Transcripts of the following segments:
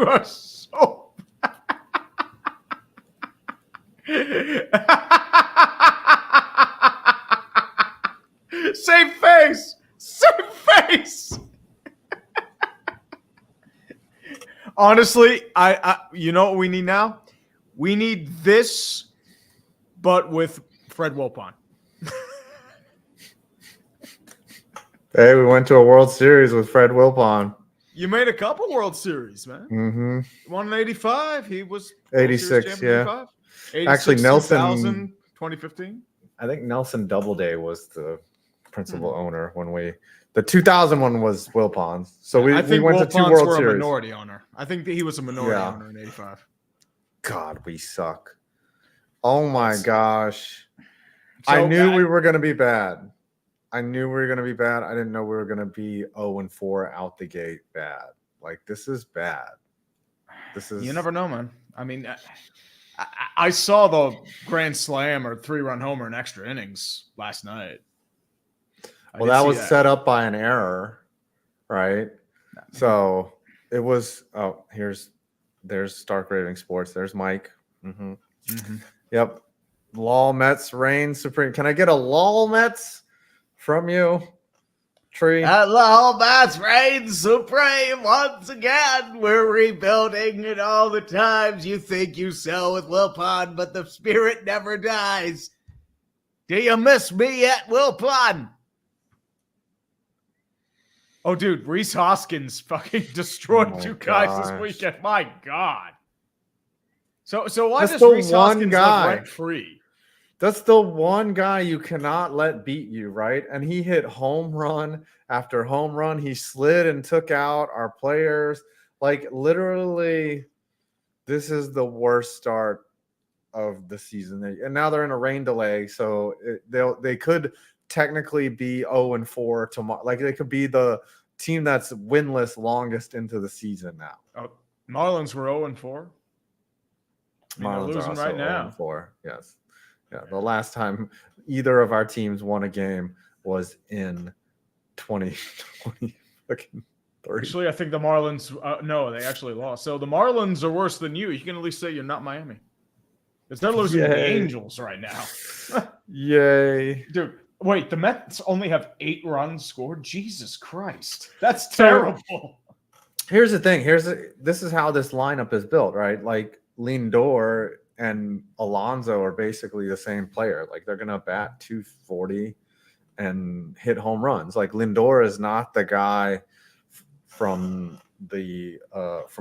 You are so. Same face. Same face. Honestly, I you know what we need now? We need this, but with Fred Wilpon. Hey, we went to a World Series with Fred Wilpon. You made a couple World Series, man. Mm-hmm. Won in 85. He was 86, yeah. 85. 86, Actually, Nelson 2000, 2015. I think Nelson Doubleday was the principal owner when the 2000 one was Wilpon's. So we went to two Wilpons World were Series. A minority owner. I think that he was a minority owner in 85. God, we suck. Oh my gosh. So I knew we were going to be bad. I knew we were going to be bad. I didn't know we were going to be 0-4 out the gate bad. Like, this is bad. You never know, man. I mean, I saw the grand slam or 3-run homer in extra innings last night. Well, that was set up by an error, right? So it was. Oh, there's Stark Raving Sports. There's Mike. Mm-hmm. Mm-hmm. Yep. LOLMets reign supreme. Can I get a LOLMets from you, Tree? At LOLMets reign supreme once again. We're rebuilding in all the times you think you sell with Wilpon, but the spirit never dies. Do you miss me yet, Wilpon? Oh, dude, Rhys Hoskins fucking destroyed you guys this weekend. My God. So why does Rhys Hoskins live rent free? That's the one guy you cannot let beat you, right? And he hit home run after home run. He slid and took out our players. Like, literally, this is the worst start of the season. And now they're in a rain delay, so they could technically be 0-4 tomorrow. Like, they could be the team that's winless longest into the season now. Oh, Marlins were 0-4. Marlins losing are also right now. 0-4. Yes. Yeah. The last time either of our teams won a game was in 2020. Actually, I think the Marlins. No, they actually lost. So the Marlins are worse than you. You can at least say you're not Miami. Because they're losing to the Angels right now. Yay. Dude, wait, the Mets only have 8 runs scored? Jesus Christ. That's terrible. Here's the thing. This is how this lineup is built, right? Like, Lindor and Alonso are basically the same player. Like, they're going to bat 240 and hit home runs. Like, Lindor is not the guy from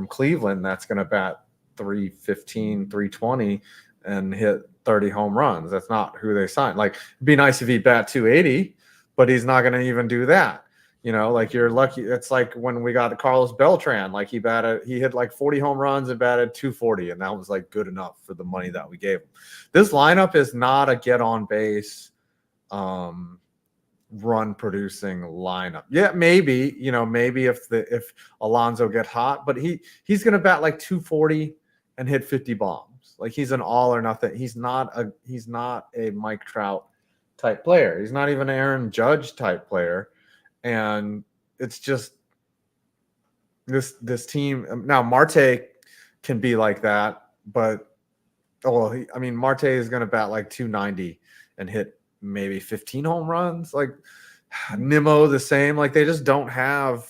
Cleveland that's going to bat 315, 320 and hit 30 home runs. That's not who they signed. Like, it'd be nice if he bat 280, but he's not going to even do that. You know, like, you're lucky. It's like when we got Carlos Beltran, like he hit like 40 home runs and batted 240, and that was like good enough for the money that we gave him. This lineup is not a get on base, run producing lineup. Yeah, maybe if Alonso get hot, but he's going to bat like 240 and hit 50 bombs. Like, he's an all or nothing. He's not a Mike Trout type player. He's not even an Aaron Judge type player. And it's just this team. Now, Marte can be like that, but Marte is going to bat like 290 and hit maybe 15 home runs. Like, Nimmo the same. Like, they just don't have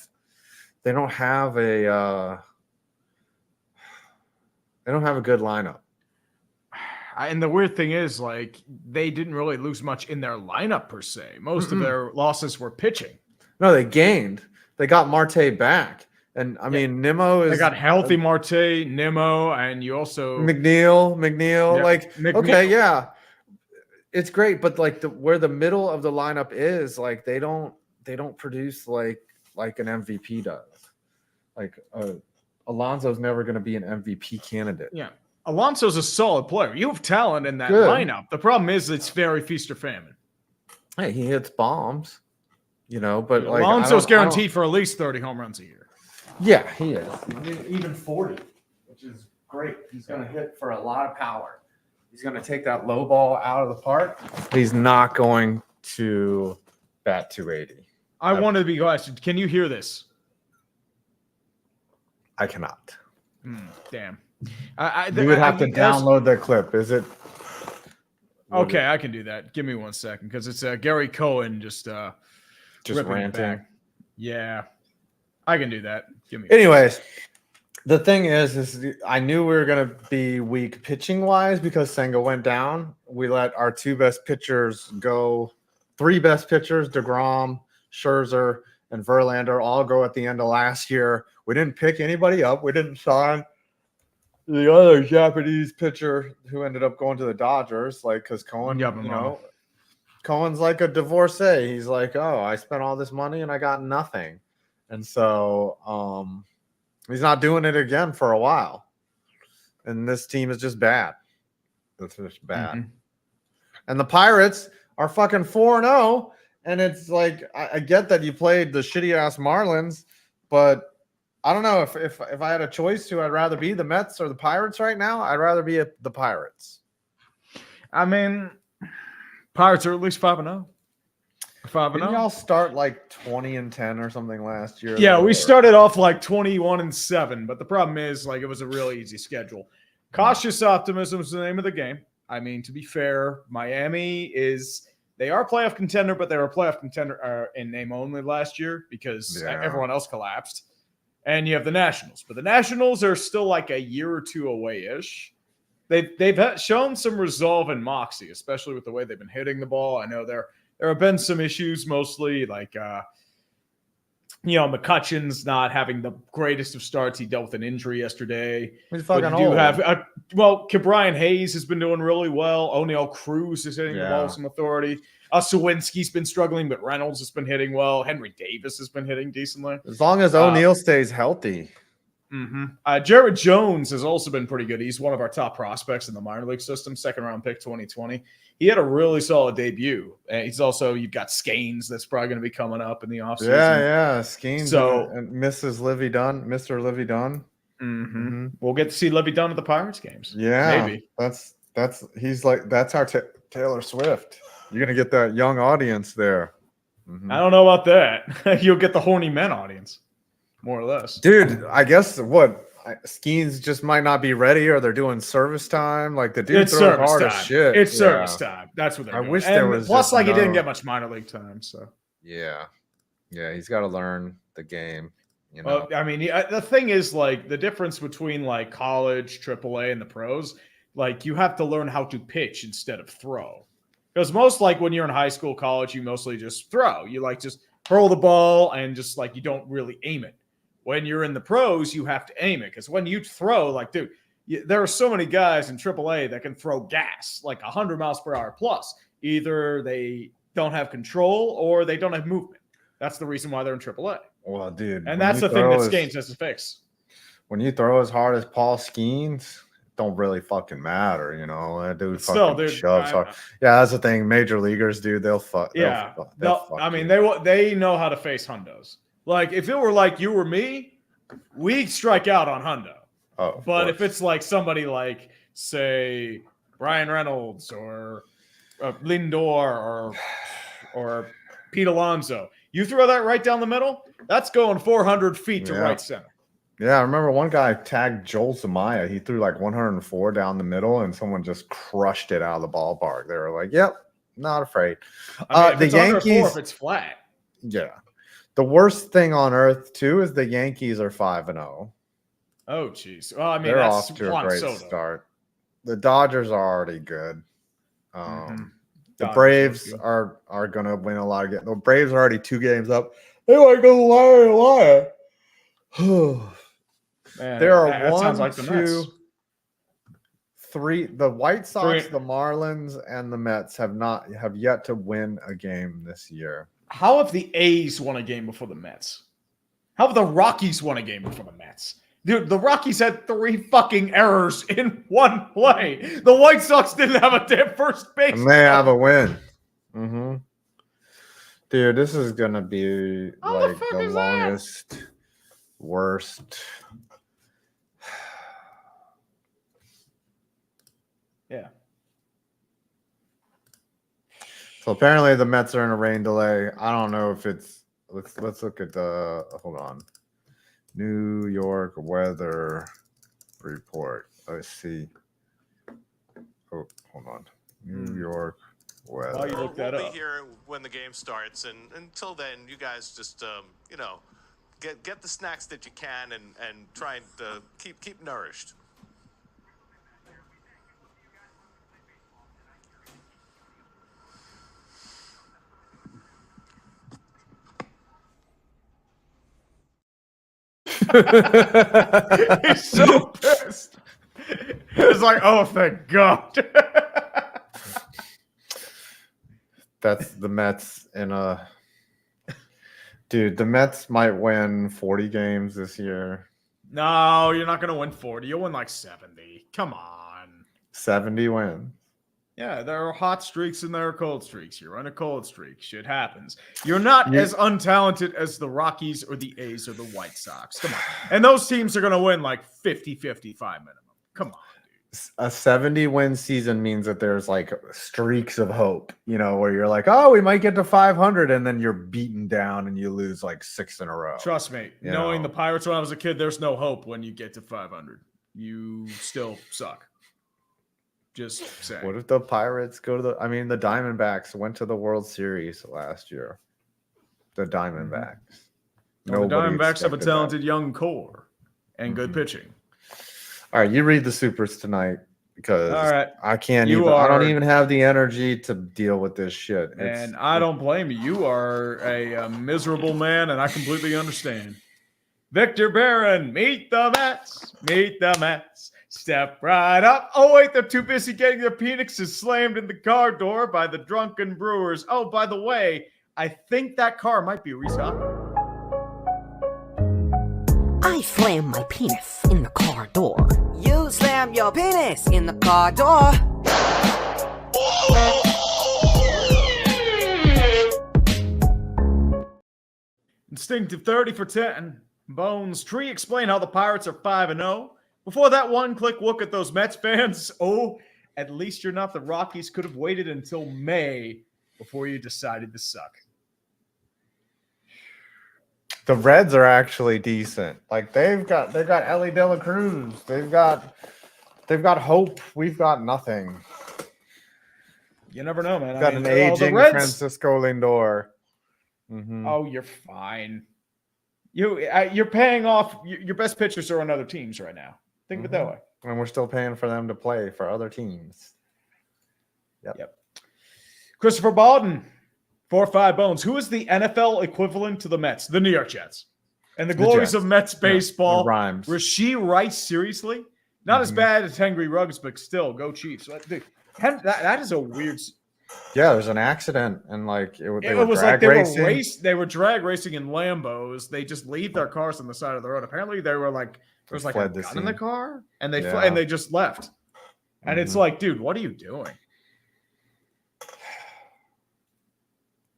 a good lineup. And the weird thing is, like, they didn't really lose much in their lineup per se. Most of their losses were pitching. No, they gained. They got Marte back. And, I mean, Nimmo is... They got healthy Marte, Nimmo, and you also... McNeil. Yeah, like, McNeil. Okay, yeah. It's great, but, like, where the middle of the lineup is, like, they don't produce like an MVP does. Like, Alonso's never going to be an MVP candidate. Yeah. Alonso's a solid player. You have talent in that lineup. The problem is it's very feast or famine. Hey, he hits bombs, but like, Alonso's guaranteed for at least 30 home runs a year. Yeah, he is. Even 40, which is great. He's going to hit for a lot of power. He's going to take that low ball out of the park. He's not going to bat 280. I wanted to be questioned. Can you hear this? I cannot. Damn. You would have to download the clip. Is it? Okay, I can do that. Give me 1 second because it's Gary Cohen just ranting. Back. Yeah, I can do that. Give me. Anyways, the thing is I knew we were gonna be weak pitching wise because Senga went down. We let our 2 best pitchers go. 3 best pitchers: DeGrom, Scherzer, and Verlander all go at the end of last year. We didn't pick anybody up. We didn't sign the other Japanese pitcher who ended up going to the Dodgers, like because Cohen, Cohen's like a divorcee. He's like, oh, I spent all this money and I got nothing, and so he's not doing it again for a while. And this team is just bad. It's just bad. Mm-hmm. And the Pirates are fucking 4-0. And it's like, I get that you played the shitty ass Marlins, but I don't know if I had a choice to, I'd rather be the Mets or the Pirates right now. I'd rather be the Pirates. I mean, Pirates are at least 5-0. 5-0. Didn't y'all start like 20-10 or something last year? Yeah, we started off like 21-7, but the problem is like it was a really easy schedule. Cautious optimism is the name of the game. I mean, to be fair, Miami they are a playoff contender, but they were a playoff contender in name only last year because everyone else collapsed. And you have the Nationals, but the Nationals are still like a year or two away-ish. They've shown some resolve and moxie, especially with the way they've been hitting the ball. I know there have been some issues, mostly like McCutcheon's not having the greatest of starts. He dealt with an injury yesterday. He's fucking old. Brian Hayes has been doing really well. O'Neal Cruz is hitting the ball with some authority. Sawinski's been struggling, but Reynolds has been hitting well. Henry Davis has been hitting decently. As long as O'Neal stays healthy. Mm-hmm. Jared Jones has also been pretty good. He's one of our top prospects in the minor league system, 2nd-round pick 2020. He had a really solid debut. And you've got Skeens that's probably going to be coming up in the offseason. Yeah, Skeens and Mrs. Livy Dunn, Mr. Livy Dunn. Mm-hmm. We'll get to see Livy Dunn at the Pirates games. Yeah, maybe. That's our Taylor Swift. You're going to get that young audience there. Mm-hmm. I don't know about that. You'll get the horny men audience, more or less. Dude, I guess Skeens just might not be ready, or they're doing service time. Like the dude throws hard as shit. It's service time. That's what they're doing. I wish there was. Plus, he didn't get much minor league time. So yeah, he's got to learn the game. You know? Well, I mean, the thing is, like, the difference between like college, AAA, and the pros, like you have to learn how to pitch instead of throw. Because most like when you're in high school, college, you mostly just throw. You like just hurl the ball and just like you don't really aim it. When you're in the pros, you have to aim it. Because when you throw, like, dude, there are so many guys in AAA that can throw gas, like 100 miles per hour plus. Either they don't have control or they don't have movement. That's the reason why they're in AAA. Well, dude. And that's the thing that Skeens has to fix. When you throw as hard as Paul Skeens, don't really fucking matter, you know. That dude fucking shoves hard. Yeah, that's the thing. Major leaguers, dude, they'll fuck. Yeah, they know how to face hundos. Like if it were like you or me, we'd strike out on hundo. Oh, but if it's like somebody like say Brian Reynolds or Lindor or Pete Alonso, you throw that right down the middle. That's going 400 feet to right center. Yeah, I remember one guy tagged Joel Zamaya. He threw like 104 down the middle, and someone just crushed it out of the ballpark. They were like, "Yep, not afraid." I mean, the Yankees, if it's flat, yeah. The worst thing on earth too is the Yankees are 5-0. Oh, geez. Well, I mean, they're that's off to a great start. The Dodgers are already good. The Braves are going to win a lot of games. The Braves are already 2 games up. They might go liar. Man, there are 1, like 2, 3. The White Sox, the Marlins, and the Mets have yet to win a game this year. How have the A's won a game before the Mets? How have the Rockies won a game before the Mets? Dude, the Rockies had 3 fucking errors in one play. The White Sox didn't have a damn first base. And they have a win. Mm-hmm. Dude, this is going to be like the longest, worst. Yeah. So apparently the Mets are in a rain delay. I don't know if it's let's look at the hold on. New York weather report. Let's see. Oh, hold on. New York weather. While you look that up. We'll be here when the game starts, and until then, you guys just get the snacks that you can and try and keep nourished. He's so pissed. It's like, oh, thank God. That's the Mets in a. Dude, the Mets might win 40 games this year. No, you're not going to win 40. You'll win like 70. Come on. 70 wins. Yeah, there are hot streaks and there are cold streaks. You're on a cold streak. Shit happens. You're not as untalented as the Rockies or the A's or the White Sox. Come on. And those teams are going to win like 50-55 minimum. Come on. A 70-win season means that there's like streaks of hope, where you're like, oh, we might get to 500, and then you're beaten down and you lose like 6 in a row. Trust me, knowing the Pirates when I was a kid, there's no hope when you get to 500. You still suck. Just saying. What if the Pirates go to the Diamondbacks went to the World Series last year. The Diamondbacks. Well, the Diamondbacks have a talented young core and good pitching. All right, you read the supers tonight because I can't I don't even have the energy to deal with this shit. And I don't blame you. You are a miserable man, and I completely understand. Victor Barron, meet the Mets. Meet the Mets. Step right up. Oh, wait, they're too busy getting their penises slammed in the car door by the drunken brewers. Oh, by the way, I think that car might be restocked. I slam my penis in the car door. You slam your penis in the car door. Instinctive 30 for 10. Bones Tree explain how the Pirates are 5-0. Before that one-click look at those Mets fans, at least you're not the Rockies. Could have waited until May before you decided to suck. The Reds are actually decent. Like they've got Ellie De La Cruz. They've got hope. We've got nothing. You never know, man. We've got an aging Francisco Lindor. Mm-hmm. Oh, you're fine. You're paying off. Your best pitchers are on other teams right now. Think of it that way. And we're still paying for them to play for other teams. Yep. Christopher Baldwin. 4-5 Bones. Who is the NFL equivalent to the Mets? The New York Jets. And the glories of Mets baseball. Rhymes. Rasheed Rice, seriously? Not as bad as Henry Ruggs, but still, go Chiefs. Dude, that is a weird. Yeah, there's an accident, and like it was like they were drag racing in Lambos. They just leave their cars on the side of the road. Apparently, they were like there was like a gun in the car, and they just left. And it's like, dude, what are you doing?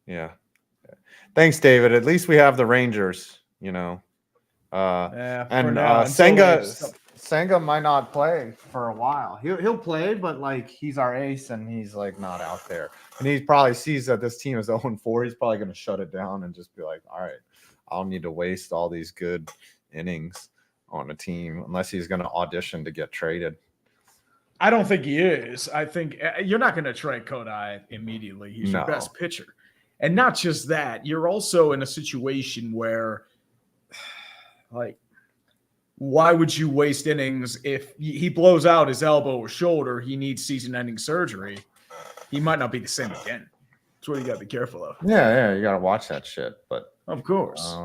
Yeah. Thanks, David. At least we have the Rangers, and Senga might not play for a while. He'll play, but like he's our ace and he's like not out there. And he probably sees that this team is 0-4. He's probably going to shut it down and just be like, all right, I'll need to waste all these good innings on a team unless he's going to audition to get traded. I don't think he is. I think you're not going to trade Kodai immediately. He's your best pitcher. And not just that, you're also in a situation where, like, why would you waste innings if he blows out his elbow or shoulder? He needs season-ending surgery. He might not be the same again. That's what you got to be careful of. Yeah, you got to watch that shit. But of course.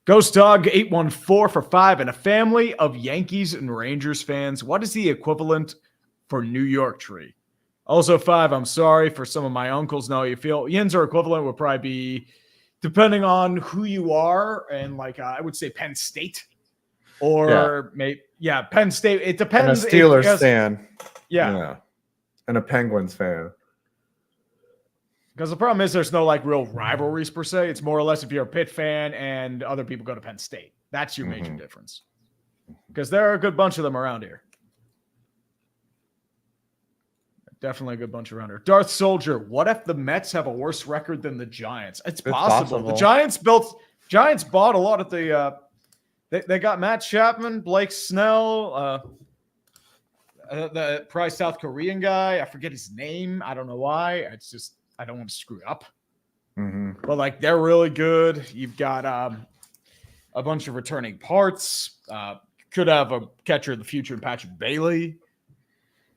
Ghost Dog 814 for 5 and a family of Yankees and Rangers fans. What is the equivalent for New York Tree? Also 5, I'm sorry for some of my uncles. Know how you feel. Yinzer equivalent would probably be, depending on who you are, and like I would say Penn State. Or Penn State. It depends. And a Steelers fan. Yeah. And a Penguins fan. Because the problem is there's no like real rivalries per se. It's more or less if you're a Pitt fan and other people go to Penn State. That's your major difference. Because there are a good bunch of them around here. Definitely a good bunch around here. Darth Soldier, what if the Mets have a worse record than the Giants? It's possible. The Giants bought a lot of the They got Matt Chapman, Blake Snell, the prize South Korean guy. I forget his name. I don't know why. It's just I don't want to screw it up. But like they're really good. You've got a bunch of returning parts. Could have a catcher of the future in Patrick Bailey.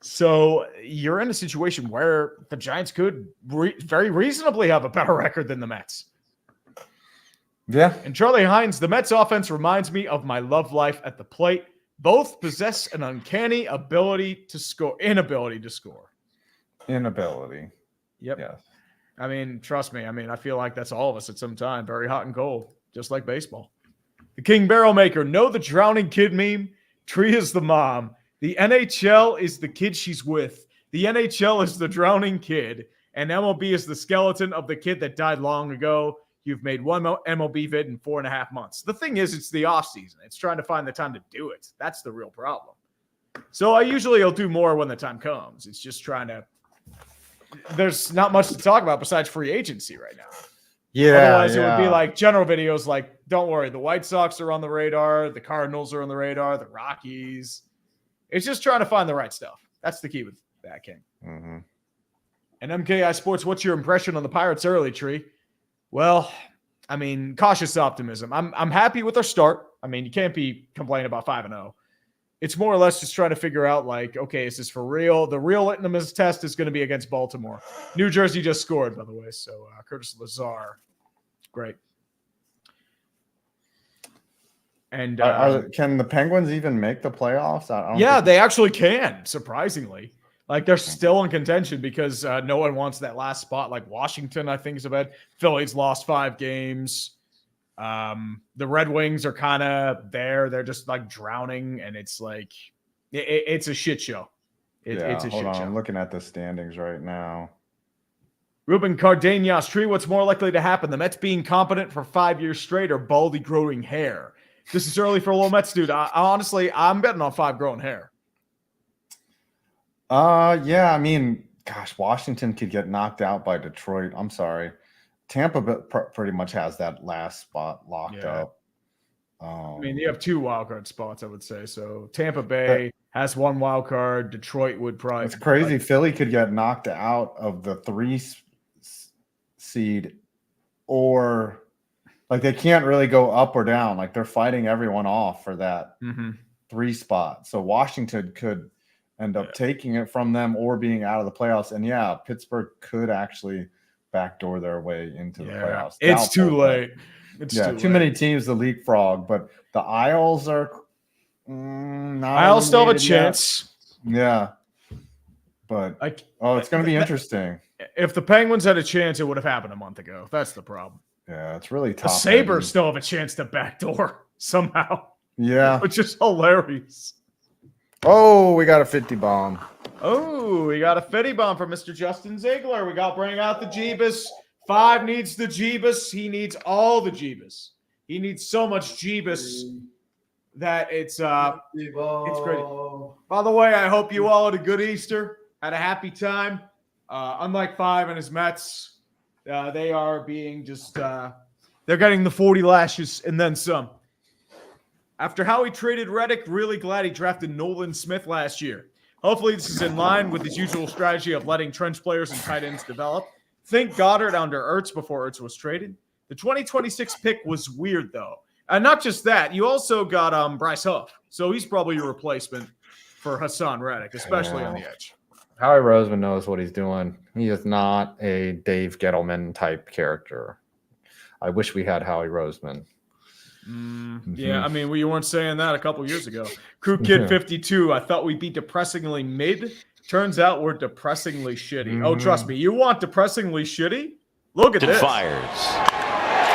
So you're in a situation where the Giants could very reasonably have a better record than the Mets. Yeah. And Charlie Hines, the Mets offense reminds me of my love life at the plate. Both possess an uncanny inability to score. Inability. Yep. Yes. I mean, trust me. I mean, I feel like that's all of us at some time. Very hot and cold, just like baseball. The King Barrel Maker. Know the drowning kid meme? Tree is the mom. The NHL is the kid she's with. The NHL is the drowning kid. And MLB is the skeleton of the kid that died long ago. You've made one MLB vid in 4.5 months. The thing is, it's the offseason. It's trying to find the time to do it. That's the real problem. So I usually will do more when the time comes. It's just trying to – there's not much to talk about besides free agency right now. Yeah. Otherwise, it would be like general videos like, don't worry, the White Sox are on the radar. The Cardinals are on the radar. The Rockies. It's just trying to find the right stuff. That's the key with that, King. Mm-hmm. And MKI Sports, what's your impression on the Pirates early, Tree? Well, I mean, cautious optimism. I'm happy with our start. I mean, you can't be complaining about 5-0. It's more or less just trying to figure out, like, okay, is this for real? The real litmus test is going to be against Baltimore. New Jersey just scored, by the way. So Curtis Lazar, great. And can the Penguins even make the playoffs? Yeah, they actually can, surprisingly. Like, they're still in contention because no one wants that last spot. Like, Washington, I think, is about. Philly's lost 5 games. The Red Wings are kind of there. They're just, like, drowning, and it's like it's a shit show. It's a shit show. I'm looking at the standings right now. Ruben Cardenas, Tree, what's more likely to happen? The Mets being competent for 5 years straight or baldy growing hair? This is early for LOLMets, dude. Honestly, I'm betting on 5 growing hair. Yeah, I mean, gosh, Washington could get knocked out by Detroit. I'm sorry. Tampa pretty much has that last spot locked up. I mean, you have 2 wild card spots, I would say. So Tampa Bay has 1 wild card. Detroit would probably. It's crazy. Philly could get knocked out of the 3 seed, or like they can't really go up or down. Like they're fighting everyone off for that 3 spot. So Washington could end up taking it from them or being out of the playoffs. And yeah, Pittsburgh could actually backdoor their way into the playoffs. It's too late. It's too many teams to leapfrog, but the Isles are not. Isles still have a chance. Yeah. But it's going to be interesting. If the Penguins had a chance, it would have happened a month ago. That's the problem. Yeah, it's really tough. The Sabres still have a chance to backdoor somehow. Yeah. Which is hilarious. Oh, we got a 50 bomb. Oh, we got a 50 bomb from Mr. Justin Ziegler. We got bring out the Jeebus. 5 needs the Jeebus. He needs all the Jeebus. He needs so much Jeebus that it's great. By the way, I hope you all had a good Easter, had a happy time. Unlike 5 and his Mets, they are being just they're getting the 40 lashes and then some. After how he traded Reddick, really glad he drafted Nolan Smith last year. Hopefully this is in line with his usual strategy of letting trench players and tight ends develop. Think Goddard under Ertz before Ertz was traded. The 2026 pick was weird, though. And not just that, you also got Bryce Huff. So he's probably your replacement for Hassan Reddick, especially on the edge. Howie Roseman knows what he's doing. He is not a Dave Gettleman type character. I wish we had Howie Roseman. Yeah, I mean, you weren't saying that a couple years ago. Crew Kid 52, I thought we'd be depressingly mid. Turns out we're depressingly shitty. Oh, trust me, you want depressingly shitty? Look at this. Fires.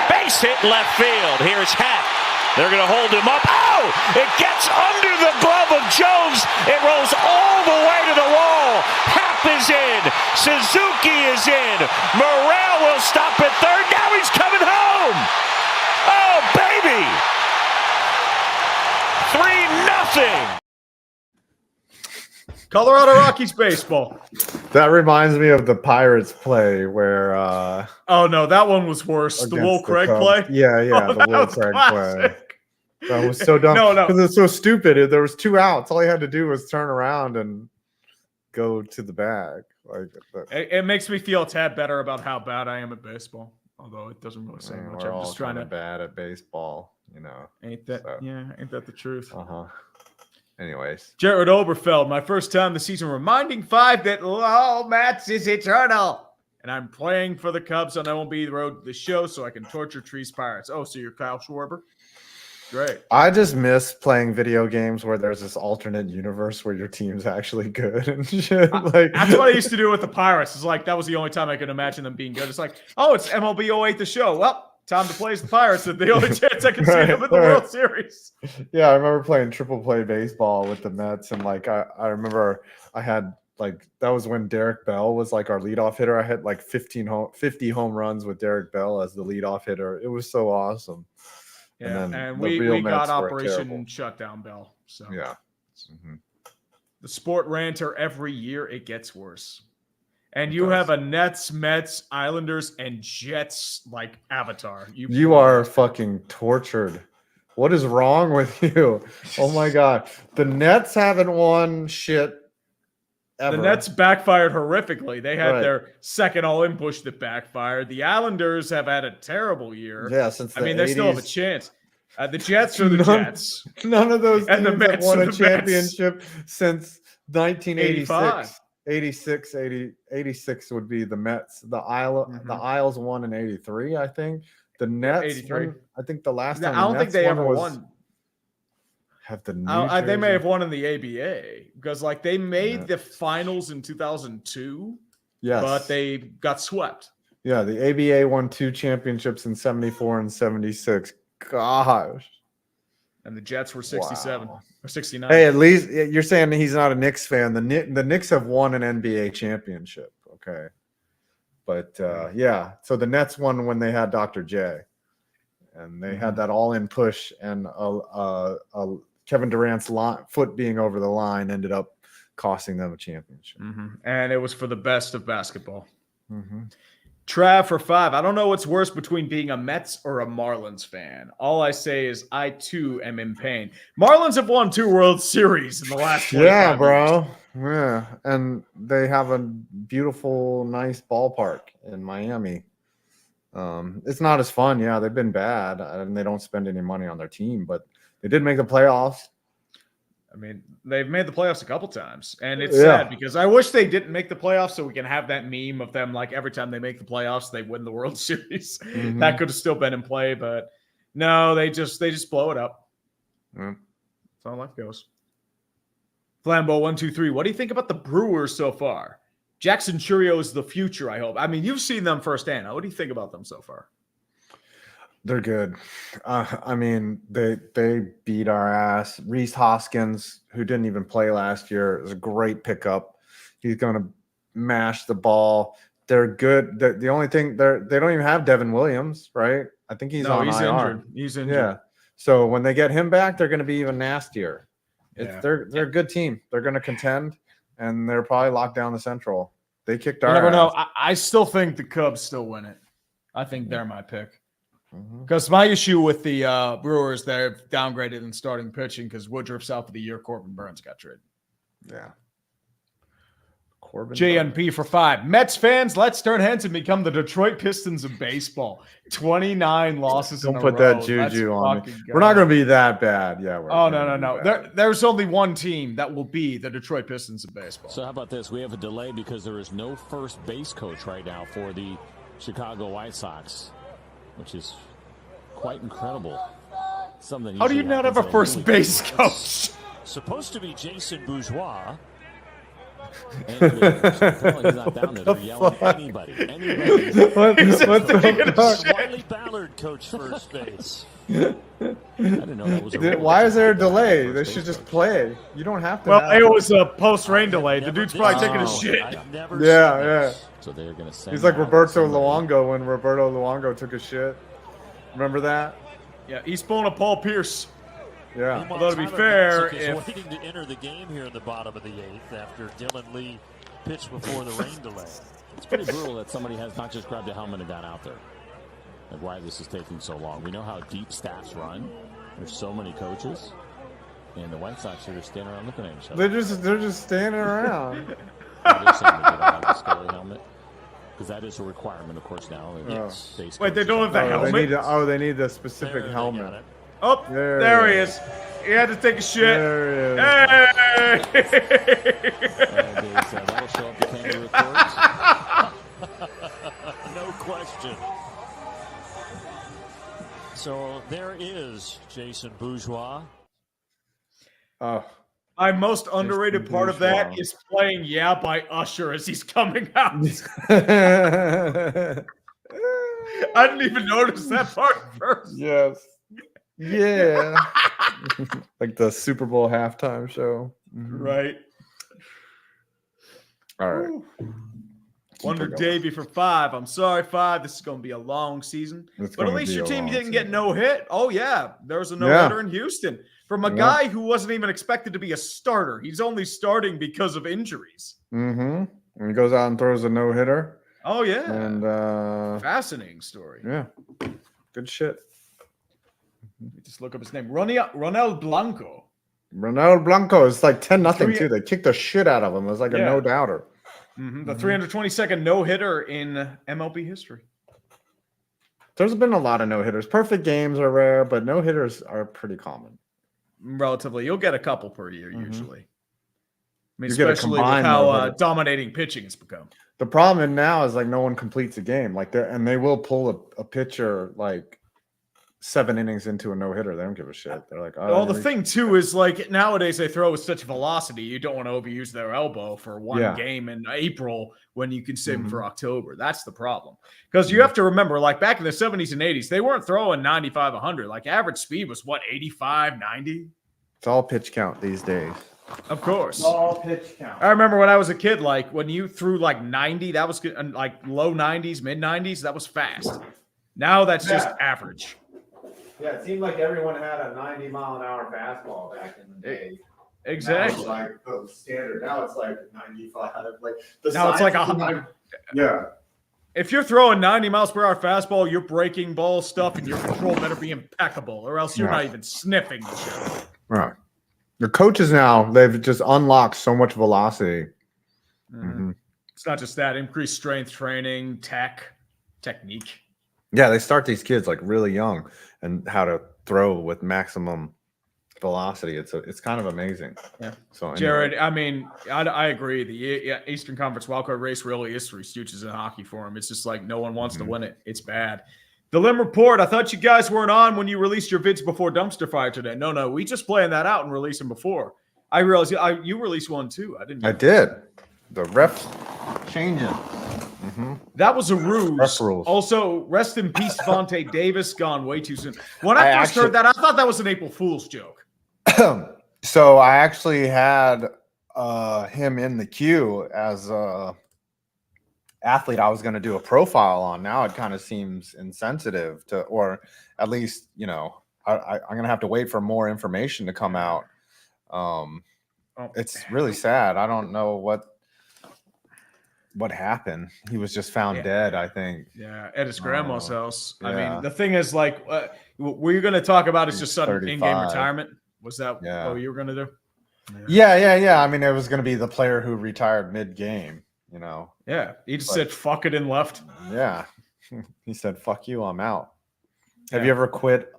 Base hit left field. Here's Hack. They're going to hold him up. Oh, it gets under the glove of Jones. It rolls all the way to the wall. Happ is in. Suzuki is in. Morrell will stop at third. Now he's coming home. Oh, baby! 3-0. Colorado Rockies baseball. That reminds me of the Pirates play where oh no, that one was worse. The Will Craig play? Yeah, the Will Craig play. That was so dumb. No. Because it's so stupid. There was 2 outs. All he had to do was turn around and go to the bag. Like it makes me feel a tad better about how bad I am at baseball. Although it doesn't really say much. We're I'm all just trying to bad at baseball, Ain't that the truth? Anyways, Jared Oberfeld, my first time this season, reminding 5 that LOLMets is eternal. And I'm playing for the Cubs on MLB Road to the show so I can torture Trees Pirates. Oh, so you're Kyle Schwarber? Great. I just miss playing video games where there's this alternate universe where your team's actually good and shit. Like that's what I used to do with the Pirates. It's like that was the only time I could imagine them being good. It's like, oh, it's MLB 08 the show. Well, time to play as the Pirates. It's the only chance I can see them in the World Series. Yeah, I remember playing triple play baseball with the Mets, and like I remember I had like that was when Derek Bell was like our leadoff hitter. I had like 50 home runs with Derek Bell as the leadoff hitter. It was so awesome. Yeah, and the we real got Mets were Operation terrible. Shutdown Bell. So Yeah. The sport ranter, every year it gets worse. And It you does. have a Nets, Mets, Islanders, and Jets like avatar. You are fucking tortured. What is wrong with you? Oh my god. The Nets haven't won shit ever. The Nets backfired horrifically. They had Right. their second all-in push that backfired. The Islanders have had a terrible year. Yeah, since the they still have a 80s. chance. The Jets are the Jets. None of those And the teams have Mets won are a the Mets. championship since 1986. 85. 86 would be the Mets. The Isles won in 83, I think. The Nets 83. won, I think the last I time don't the think Nets they ever was, won. Have the New They may Jersey- have won in the ABA because, like, they made the finals in 2002, Yes. but they got swept. Yeah, the ABA won 2 championships in 74 and 76. Gosh. And the Jets were 67 Wow. or 69. Hey, at least you're saying he's not a Knicks fan. The Knicks have won an NBA championship. Okay. But yeah, so the Nets won when they had Dr. J. And they had that all-in push, and Kevin Durant's foot being over the line ended up costing them a championship. And it was for the best of basketball. Mm-hmm. Trav for 5. I don't know what's worse between being a Mets or a Marlins fan. All I say is I, too, am in pain. Marlins have won 2 World Series in the last 25 Yeah, years. bro. Yeah, and they have a beautiful, nice ballpark in Miami. It's not as fun. Yeah, they've been bad, and they don't spend any money on their team, but they did make the playoffs. I mean, they've made the playoffs a couple times, and it's Yeah. sad because I wish they didn't make the playoffs so we can have that meme of them like every time they make the playoffs, they win the World Series. Mhm. That could have still been in play, but no, they just blow it up. Yeah. That's how life goes. Flambeau 123. What do you think about the Brewers so far? Jackson Churio is the future, I hope. I mean, you've seen them firsthand. What do you think about them so far? They're good. I mean, they beat our ass. Reese Hoskins, who didn't even play last year, is a great pickup. He's going to mash the ball. They're good. The only thing they don't even have Devin Williams, right? I think he's on IR. injured. He's injured. Yeah. So when they get him back, they're going to be even nastier. Yeah. They're a good team. They're going to contend, and they're probably locked down the Central. They kicked You our never know. ass. I still think the Cubs still win it. I think they're my pick. Mhm. Because my issue with the Brewers, they're downgraded in starting pitching because Woodruff's out for the year. Corbin Burns got traded. Yeah. Corbin. JNP for 5. Mets fans, let's turn heads and become the Detroit Pistons of baseball. 29 losses in Don't a put row. that juju Let's on me. fucking We're not go. going to be that bad. Yeah. Oh, no. There's only one team that will be the Detroit Pistons of baseball. So how about this? We have a delay because there is no first base coach right now for the Chicago White Sox, which is quite incredible. Something. How do you usually not have a happens first every base week. coach? Supposed to be Jason Bourgeois. And apparently he's not down there. They're yelling at anybody. What the fuck? Wiley Ballard coach first base. I didn't know that was a rule. Why is there a delay? They should just play. You don't have to. Well, have it was a post-rain delay. The dude's probably taking a Oh, shit. I've never Yeah, seen yeah. this. So they're gonna send He's like out Roberto somebody. Luongo when Roberto Luongo took a shit. Remember that? Yeah, he's pulling a Paul Pierce. Yeah. Although to be Tyler fair, Busick is if- waiting to enter the game here in the bottom of the 8th after Dylan Lee pitched before the rain delay. It's pretty brutal that somebody has not just grabbed a helmet and gone out there. Like why this is taking so long. We know how deep staffs run. There's so many coaches, and the White Sox are just standing around looking at each other. They're just standing around. They're saying that they don't have the Scully helmet because that is a requirement, of course, now. Yes. Base Wait, they coaches don't have the have- helmet? They need the specific There, they got helmet. it. Oh, there he is. He had to take a shit. There he is. Hey! That'll show up the camera reports. No question. So there is Jason Bourgeois. Oh. My most underrated part of that Bourgeois. is playing "Yeah" by Usher as he's coming out. I didn't even notice that part first. Yes. Yeah. Like the Super Bowl halftime show. Mhm. Right. All right. Woo. Wonder Davey for 5. I'm sorry, 5. This is going to be a long season. It's But at gonna least be your a team long didn't get season. no hit. Oh, yeah. There was a no-hitter in Houston from a guy who wasn't even expected to be a starter. He's only starting because of injuries. Mm-hmm. And he goes out and throws a no-hitter. Oh, yeah. And Fascinating story. yeah. Good shit. Let me just look up his name. Ronel Blanco. Ronaldo Blanco is like 10-0 Three- too. They kicked the shit out of him. It was like a Yeah. no-doubter. The 322nd no-hitter in MLB history. There's been a lot of no-hitters. Perfect games are rare, but no-hitters are pretty common. Relatively. You'll get a couple per year, usually. I mean, You get a especially with combined how no-hitter. dominating pitching has become. The problem now is like no one completes a game. Like they will pull a pitcher like 7 innings into a no-hitter. They don't give a shit. They're like, Well, the thing too is like nowadays they throw with such velocity. You don't want to overuse their elbow for one game in April when you can save them for October. That's the problem. Because you have to remember, like back in the 70s and 80s, they weren't throwing 95, 100. Like average speed was what, 85, 90? It's all pitch count these days. Of course. All pitch count. I remember when I was a kid, like when you threw like 90, that was good, and like low 90s, mid 90s, that was fast. Now that's just average. Yeah, it seemed like everyone had a 90-mile-an-hour fastball back in the day. Exactly. Now it's like the standard. Now it's like 95. Like Now it's like signs- 100. Yeah. If you're throwing 90 miles per hour fastball, your breaking ball stuff and your control better be impeccable, or else you're not even sniffing the shit. Right. The coaches now, they've just unlocked so much velocity. It's not just that, increased strength training, technique. Yeah, they start these kids like really young and how to throw with maximum velocity. It's kind of amazing. Yeah. So anyway. Jared, I mean, I agree. The Eastern Conference wildcard race really is 3 stooges in hockey for him. It's just like no one wants to win it. It's bad. The Lim Report, I thought you guys weren't on when you released your vids before Dumpster Fire today. No, we just planned that out and released them before. I realized you released one too. I didn't. I did. The refs changing. That was a ruse. Ref rules. Also, rest in peace, Vontae Davis, gone way too soon. When I first actually- heard that, I thought that was an April Fool's joke. So I actually had him in the queue as a athlete I was going to do a profile on. Now it kind of seems insensitive to, or at least, you know, I'm going to have to wait for more information to come out. It's really sad. I don't know what happened. He was just found dead, I think. Yeah, at his grandma's house. I yeah. mean, the thing is, like, were you going to talk about his just sudden 35. in-game retirement? Was that Yeah. what you were going to do? Yeah. I mean, it was going to be the player who retired mid-game, you know. Yeah, he just said fuck it and left. Yeah. He said, fuck you, I'm out. Have you ever quit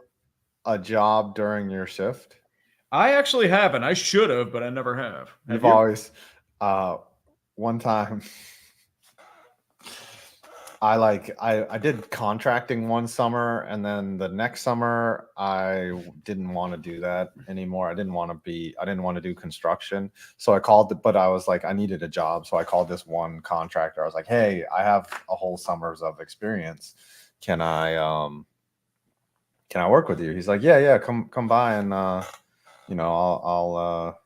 a job during your shift? I actually haven't. I should have, but I never have. You've always, one time, I did contracting one summer, and then the next summer I didn't want to do that anymore. I didn't want to do construction. So I called, but I was like, I needed a job. So I called this one contractor. I was like, hey, I have a whole summer's of experience. Can I work with you? He's like, yeah, come by and, you know, I'll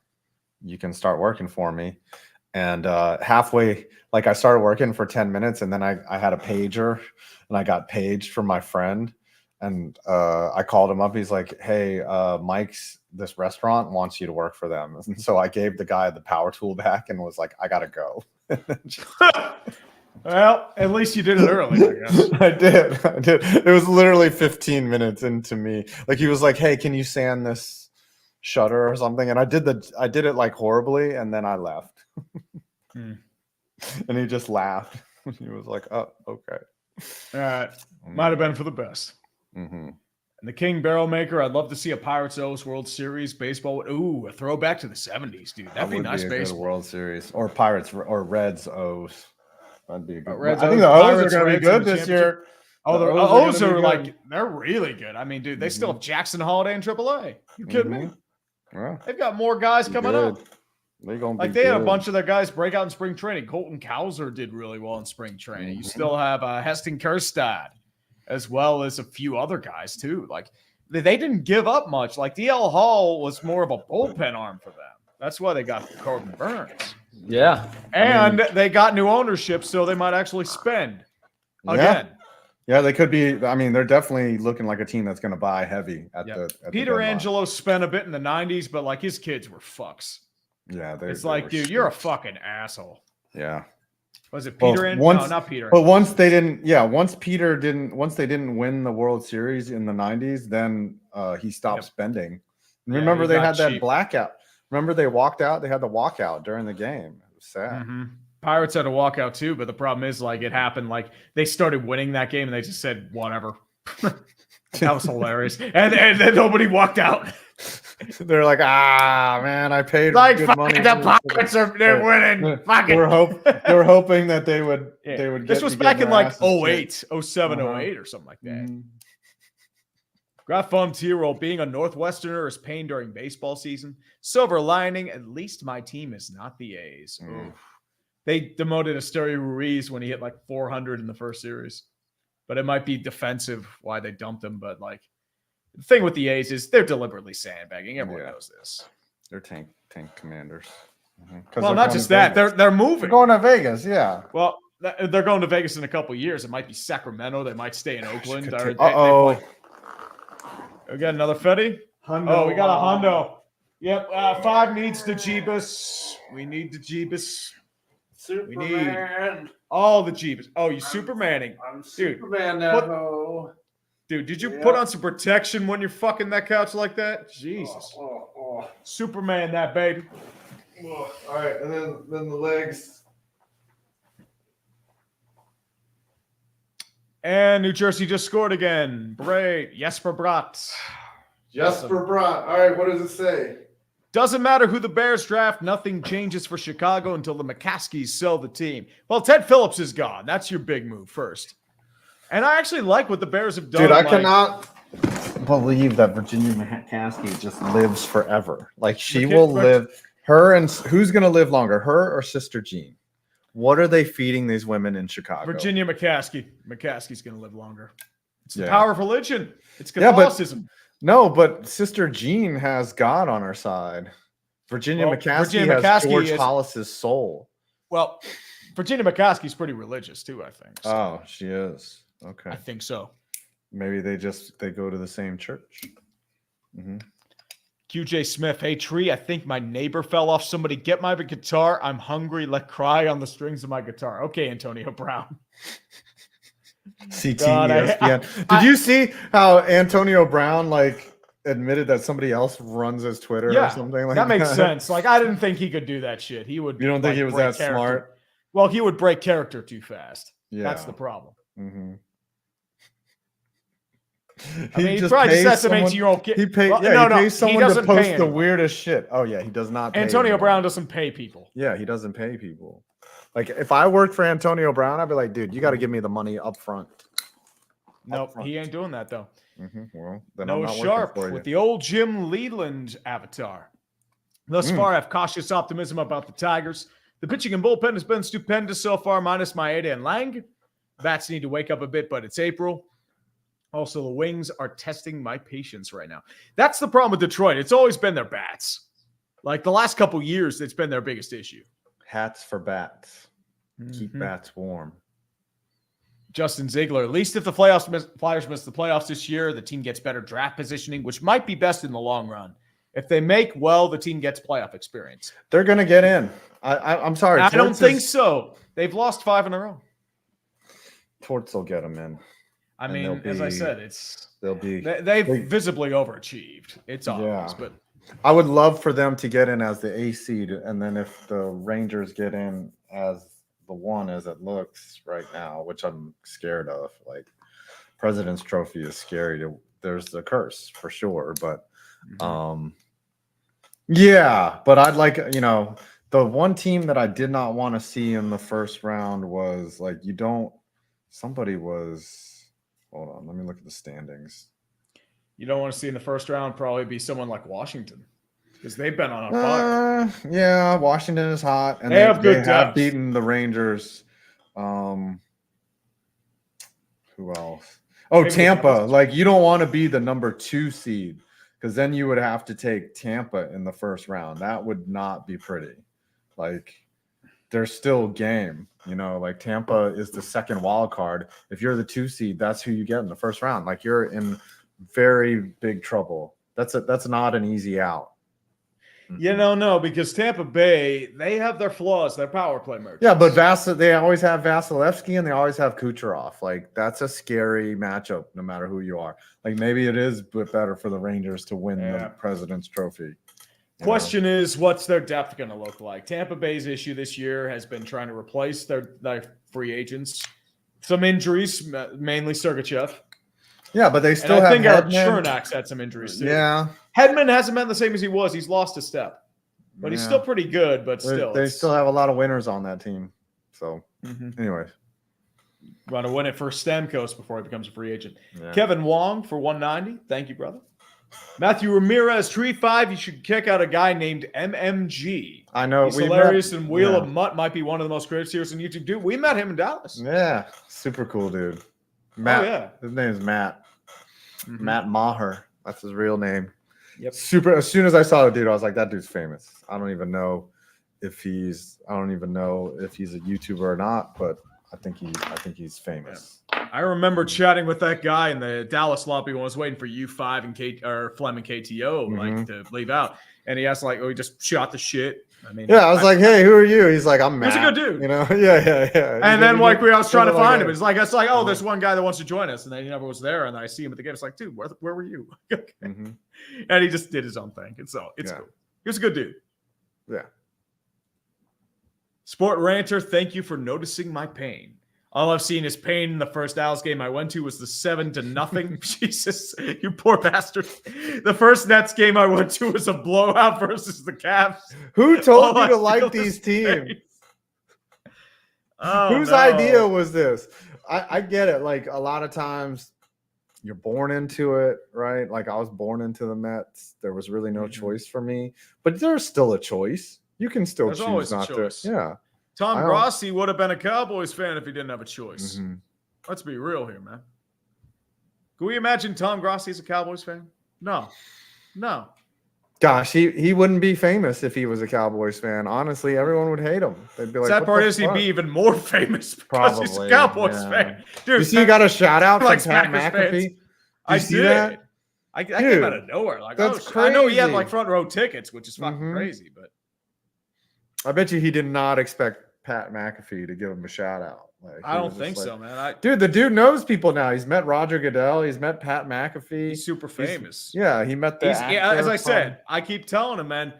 you can start working for me. And halfway, like I started working for 10 minutes and then I had a pager and I got paged from my friend. And I called him up. He's like, hey, Mike's, this restaurant wants you to work for them. And so I gave the guy the power tool back and was like, I got to go. Well, at least you did it early, I guess. I did. It was literally 15 minutes into me. Like he was like, "Hey, can you sand this shutter or something?" And I did it like horribly, and then I left. And he just laughed. He was like, "Oh, okay." All right. Might have been for the best. Mm-hmm. And the King Barrel Maker, I'd love to see a Pirates O's World Series baseball. Ooh, a throwback to the 70s, dude. That'd be nice a baseball. good World Series or Pirates or Reds O's. That'd be a good. Reds, I think the O's are going to be good this year. Oh, the O's O's are like, they're really good. I mean, dude, they still have Jackson Holiday in AAA. You kidding me? Yeah, They've got more guys coming up. They're gonna Like be they had a good. bunch of their guys break out in spring training. Colton Cowser did really well in spring training. You still have Heston Kjerstad, as well as a few other guys too. Like they didn't give up much. Like DL Hall was more of a bullpen arm for them. That's why they got Corbin Burns. Yeah, And they got new ownership, so they might actually spend again. Yeah, they could be. I mean, they're definitely looking like a team that's going to buy heavy at the. At Peter the deadline. Angelo spent a bit in the 90s, but like his kids were fucks. Yeah, it's like, dude, you're a fucking asshole. Yeah. Was it Peter Angelo? No, not Peter. But once they didn't, once they didn't win the World Series in the 90s, then he stopped spending. And remember, they had that blackout. Remember, they walked out. They had the walkout during the game. It was sad. Mm-hmm. Pirates had a walkout too, but the problem is, like, it happened. Like they started winning that game, and they just said whatever. That was hilarious, and then nobody walked out. They're like, man, I paid like good money. The Pirates they're winning. Fuck they were hoping that they would. Yeah. They would. This was back in like 08, 07, 08 or something like that. Mm-hmm. Graf von Tyrol, being a Northwesterner is pain during baseball season. Silver lining, at least my team is not the A's. They demoted Asterio Ruiz when he hit like 400 in the first series. But it might be defensive why they dumped him. But like the thing with the A's is they're deliberately sandbagging. Everyone knows this. They're tank commanders. Well, not just that. They're moving. They're going to Vegas, yeah. Well, they're going to Vegas in a couple of years. It might be Sacramento. They might stay in Oakland. We got another Fetty. Oh, we got a Hondo. Yep. 5 needs the Jeebus. We need the Jeebus. Superman. We need all the Jeebus. Oh, you Supermaning. I'm Dude, Superman now. Dude, did you put on some protection when you're fucking that couch like that? Jesus. Superman that, baby. All right, and then the legs. And New Jersey just scored again. Great. Jesper Bratt. Jesper Bratt. All right, what does it say? Doesn't matter who the Bears draft. Nothing changes for Chicago until the McCaskies sell the team. Well, Ted Phillips is gone. That's your big move first. And I actually like what the Bears have done. Dude, I cannot believe that Virginia McCaskey just lives forever. Like she will live. Her and who's going to live longer, her or Sister Jean? What are they feeding these women in Chicago? Virginia McCaskey. McCaskey's going to live longer. It's the power of religion. It's Catholicism. But Sister Jean has God on her side. Virginia McCaskey has George Hollis's soul. Well, Virginia McCaskey's pretty religious too, I think. So. Oh, she is. Okay. I think so. Maybe they go to the same church. Mm-hmm. QJ Smith, hey Tree, I think my neighbor fell off. Somebody get my guitar. I'm hungry. Let cry on the strings of my guitar. Okay, Antonio Brown. CT ESPN. Did you see how Antonio Brown admitted that somebody else runs his Twitter or something like that? That makes sense. Like I didn't think he could do that shit. He would. You don't think he was that smart? Well, he would break character too fast. Yeah, that's the problem. Mm-hmm. I mean, he probably just estimates your own kid. He pays someone to post the weirdest shit. Oh yeah, he does not. Pay Antonio Brown doesn't pay people. Yeah, he doesn't pay people. Like if I worked for Antonio Brown, I'd be like, dude, you got to give me the money up front. Nope, he ain't doing that though. Mm-hmm. Well, then no Sharp with the old Jim Leland avatar. Thus far, I have cautious optimism about the Tigers. The pitching and bullpen has been stupendous so far, minus Maeda and Lang. Bats need to wake up a bit, but it's April. Also, the Wings are testing my patience right now. That's the problem with Detroit. It's always been their bats. Like the last couple years, it's been their biggest issue. Hats for bats. Keep bats warm. Justin Ziegler, at least if the Flyers miss the playoffs this year, the team gets better draft positioning, which might be best in the long run. If they make well, the team gets playoff experience. They're going to get in. I'm sorry. I don't think so. They've lost 5 in a row. Torts will get them in. I And mean, they'll as I be- said, They'll be. they've visibly overachieved. It's obvious, Yeah. but I would love for them to get in as the A seed, and then if the Rangers get in as the 1 as it looks right now, which I'm scared of. Like President's Trophy is scary. There's a curse for sure, but yeah. But I'd like the one team that I did not want to see in the first round was like somebody was. Hold on, let me look at the standings. you don't want to see in the first round probably be someone like Washington because they've been on a fire. Yeah, Washington is hot, and They have good have depth. beaten the Rangers. Who else? Oh, Maybe the Tampa. Devils. Like you don't want to be the number 2 seed because then you would have to take Tampa in the first round. That would not be pretty. Like there's still game. Like Tampa is the second wild card. If you're the 2 seed, that's who you get in the first round. Like you're in very big trouble. That's not an easy out. No, because Tampa Bay, they have their flaws, their power play merchants. Yeah, but they always have Vasilevsky and they always have Kucherov. Like that's a scary matchup, no matter who you are. Like maybe it is better for the Rangers to win the President's Trophy. Question is, what's their depth going to look like? Tampa Bay's issue this year has been trying to replace their free agents. Some injuries, mainly Sergachev. Yeah, but they still and I have think Eric Hedman. Chernak's had some injuries too. Yeah. Hedman hasn't been the same as he was. He's lost a step. But he's Yeah. still pretty good, but still. They still have a lot of winners on that team. So, Mhm. anyway. Want to win it for Stamkos before he becomes a free agent. Yeah. Kevin Wong for 190. Thank you, brother. Matthew Ramirez, Tree 5. You should kick out a guy named MMG. I know. He's we hilarious, met- and Wheel yeah. of Mutt might be one of the most creative series on YouTube. Dude, we met him in Dallas. Yeah. Super cool, dude. Matt. Oh, yeah. His name is Matt. Mhm. Matt Maher. That's his real name. Yep. Super. As soon as I saw the dude, I was like, that dude's famous. I don't even know if he's a YouTuber or not, but I think he's famous. I remember chatting with that guy in the Dallas lobby when I was waiting for U5 and Flem and KTO like to leave out, and he asked like, "Oh, he just shot the shit." I mean, Yeah, I was like, "Hey, who are you?" He's like, "I'm Matt." He's a good dude. Yeah. And then like I was trying to find him. It. It's like oh, there's one guy that wants to join us, and then he never was there. And then I see him at the game. It's like, dude, where were you? Okay. And he just did his own thing. And so it's cool. He was a good dude. Yeah. Sport Ranter, thank you for noticing my pain. All I've seen is pain in the first Dallas game I went to was the 7-0. Jesus, you poor bastard. The first Nets game I went to was a blowout versus the Cavs. Who told All you to I like feel these is teams? pain. Oh, Whose no. idea was this? I get it. Like a lot of times you're born into it, right? Like I was born into the Mets. There was really no choice for me, but there's still a choice. You can still There's choose always a not choice. to. Yeah. Tom I don't- Grossi would have been a Cowboys fan if he didn't have a choice. Mhm. Let's be real here, man. Can we imagine Tom Grossi as a Cowboys fan? No. Gosh, he wouldn't be famous if he was a Cowboys fan. Honestly, everyone would hate him. They'd be like, Sad "What part the is he'd fuck?" be even more famous because he's a Probably, Cowboys yeah. fan. Dude, You see, you got a shout out from likes Pat Packers fans. McAfee. I see did. that? I Dude, came out of nowhere. Like, that's I know he had crazy. like front row tickets, which is fucking Mhm. crazy, but I bet you he did not expect Pat McAfee to give him a shout out. Like, I he don't was just think like- so, man. Dude, the dude knows people now. He's met Roger Goodell. He's met Pat McAfee. He's super famous. Yeah, he met the. As actor I from- said, I keep telling him, man,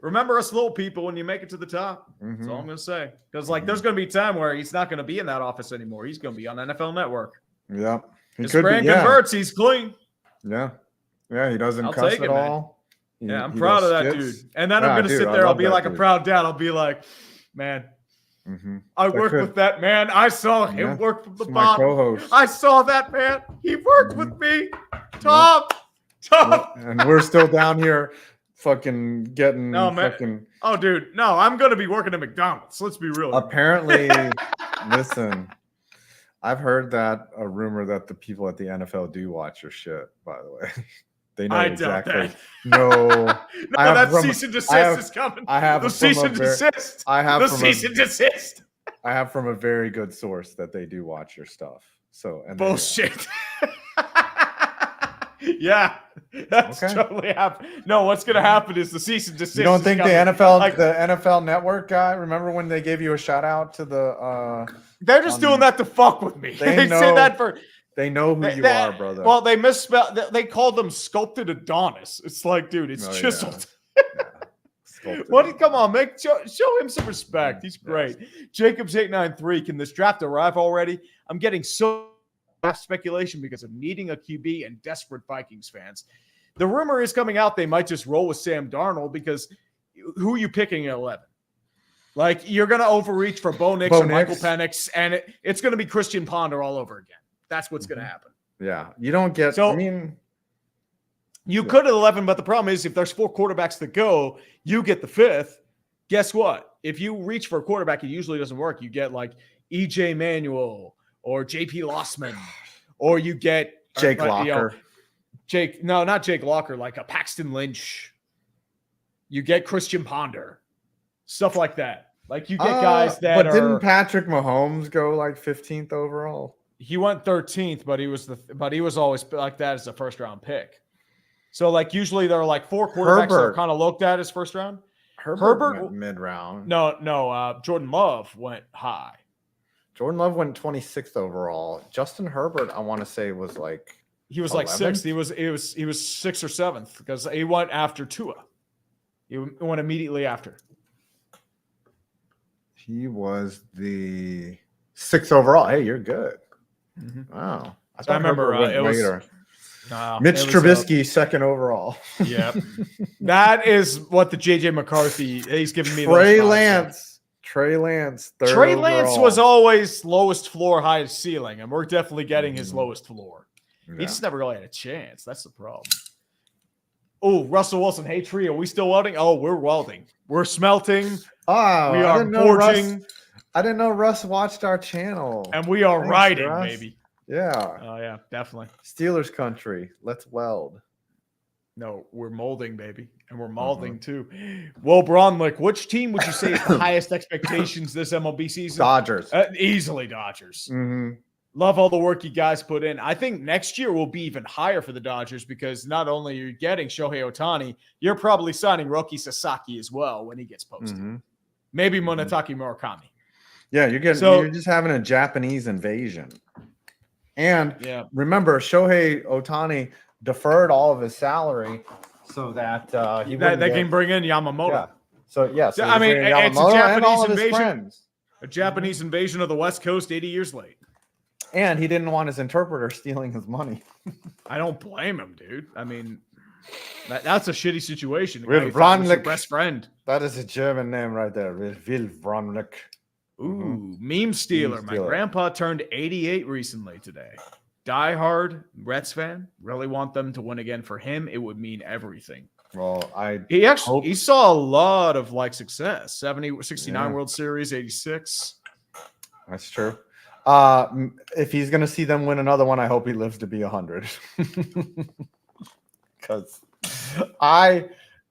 remember us little people when you make it to the top. That's all Mhm. I'm going to say. Because, like, there's going to be a time where he's not going to be in that office anymore. He's going to be on NFL Network. Yeah, he His could be. brand Yeah, converts, he's clean. yeah. He doesn't I'll cuss take at it, man. all. Yeah, I'm He proud of does that skits. dude. And then I'm Yeah, going to dude, sit I there. I'll love be that like a dude. proud dad. I'll be like, man, Mhm. I That worked could- with that man. I saw him Yeah. work from the It's my bottom. co-host. I saw that man. He worked with me. Tom. And we're still down here fucking getting No, man. fucking Oh, dude. No, I'm going to be working at McDonald's. Let's be real. apparently listen, I've heard that a rumor that the people at the NFL do watch your shit, by the way. They know I doubt exactly. that. No. No, I have that from- cease and desist I have- is coming. I have the from cease a and ver- desist. I have The from cease a, and desist. I have from a very good source that they do watch your stuff. So and they- Bullshit. Yeah, that's Okay. totally happening. No, what's going to happen is the cease and desist. You don't is think the coming. NFL, the NFL Network guy? Remember when they gave you a shout out to the? They're just doing that to fuck with me. They They say know- that for. They know who you are, brother. Well, they misspelled. They called them sculpted Adonis. It's like, dude, it's Oh, yeah. chiseled. Sculpted. What? Come on, show him some respect. He's great. Jacobs 893. Can this draft arrive already? I'm getting so much speculation because of needing a QB and desperate Vikings fans. The rumor is coming out they might just roll with Sam Darnold because who are you picking at 11? Like, you're going to overreach for Bo Nix or Michael Penix, and it's going to be Christian Ponder all over again. That's what's going to happen. Yeah, you don't get. So, I mean, you could at 11, but the problem is if there's 4 quarterbacks to go, you get the 5th. Guess what? If you reach for a quarterback, it usually doesn't work. You get like EJ Manuel or JP Lossman, or you get Jake Locker. Not Jake Locker, like a Paxton Lynch. You get Christian Ponder, stuff like that. Like you get guys that But are. didn't Patrick Mahomes go like 15th overall? He went 13th, but he was always like that as a first round pick. So like usually there are like 4 quarterbacks that are kind of looked at as first round. Herbert went mid round. No. Jordan Love went high. Jordan Love went 26th overall. Justin Herbert, I want to say, was like he was 11th? like 6th. He was 6th or 7th because he went after Tua. He went immediately after. He was the 6th overall. Hey, you're good. Mm-hmm. Wow. I remember it was later. Mitch Trubisky, 2nd overall. Yeah. That is what the JJ McCarthy, he's giving me. Trey Lance, 3rd Trey Lance overall. was always lowest floor, highest ceiling, and we're definitely getting his lowest floor. Yeah. He just never really had a chance. That's the problem. Oh, Russell Wilson. Hey, Tree, are we still welding? Oh, we're welding. We're smelting. Oh, We are forging. I didn't know Russ watched our channel. And we are Thanks, riding, Russ. baby. Yeah. Oh, yeah, definitely. Steelers country. Let's weld. No, we're molding, baby. And we're molding, too. Well, Bronlick, which team would you say is the highest expectations this MLB season? Dodgers. Easily Dodgers. Mm-hmm. Love all the work you guys put in. I think next year will be even higher for the Dodgers because not only are you getting Shohei Ohtani, you're probably signing Roki Sasaki as well when he gets posted. Mm-hmm. Maybe Munetake Murakami. Yeah, you're just having a Japanese invasion. And remember, Shohei Ohtani deferred all of his salary so that they can bring in Yamamoto. Yeah. So I mean, it's a Japanese invasion. Friends. A Japanese invasion of the West Coast 80 years late. And he didn't want his interpreter stealing his money. I don't blame him, dude. I mean, that's a shitty situation. Will Your best friend. That is a German name right there. Will Vronlik. Ooh, meme stealer. My grandpa turned 88 recently today. Die-hard Reds fan. Really want them to win again. For him, it would mean everything. Well, he saw a lot of success. 69 World Series, 86. That's true. If he's gonna see them win another one, I hope he lives to be 100. Because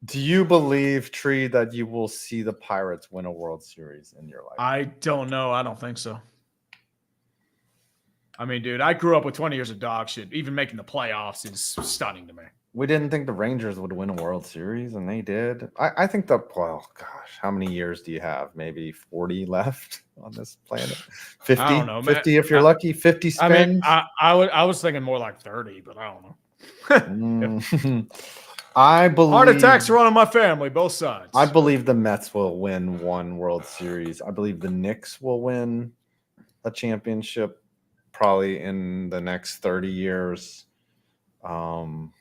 do you believe, Tree, that you will see the Pirates win a World Series in your life? I don't know. I don't think so. I mean, dude, I grew up with 20 years of dog shit. Even making the playoffs is stunning to me. We didn't think the Rangers would win a World Series, and they did. I think how many years do you have? Maybe 40 left on this planet? 50? I don't know, 50 if you're lucky, 50 spins? I mean, I was thinking more like 30, but I don't know. I believe heart attacks run in my family, both sides. I believe the Mets will win one World Series. I believe the Knicks will win a championship probably in the next 30 years. I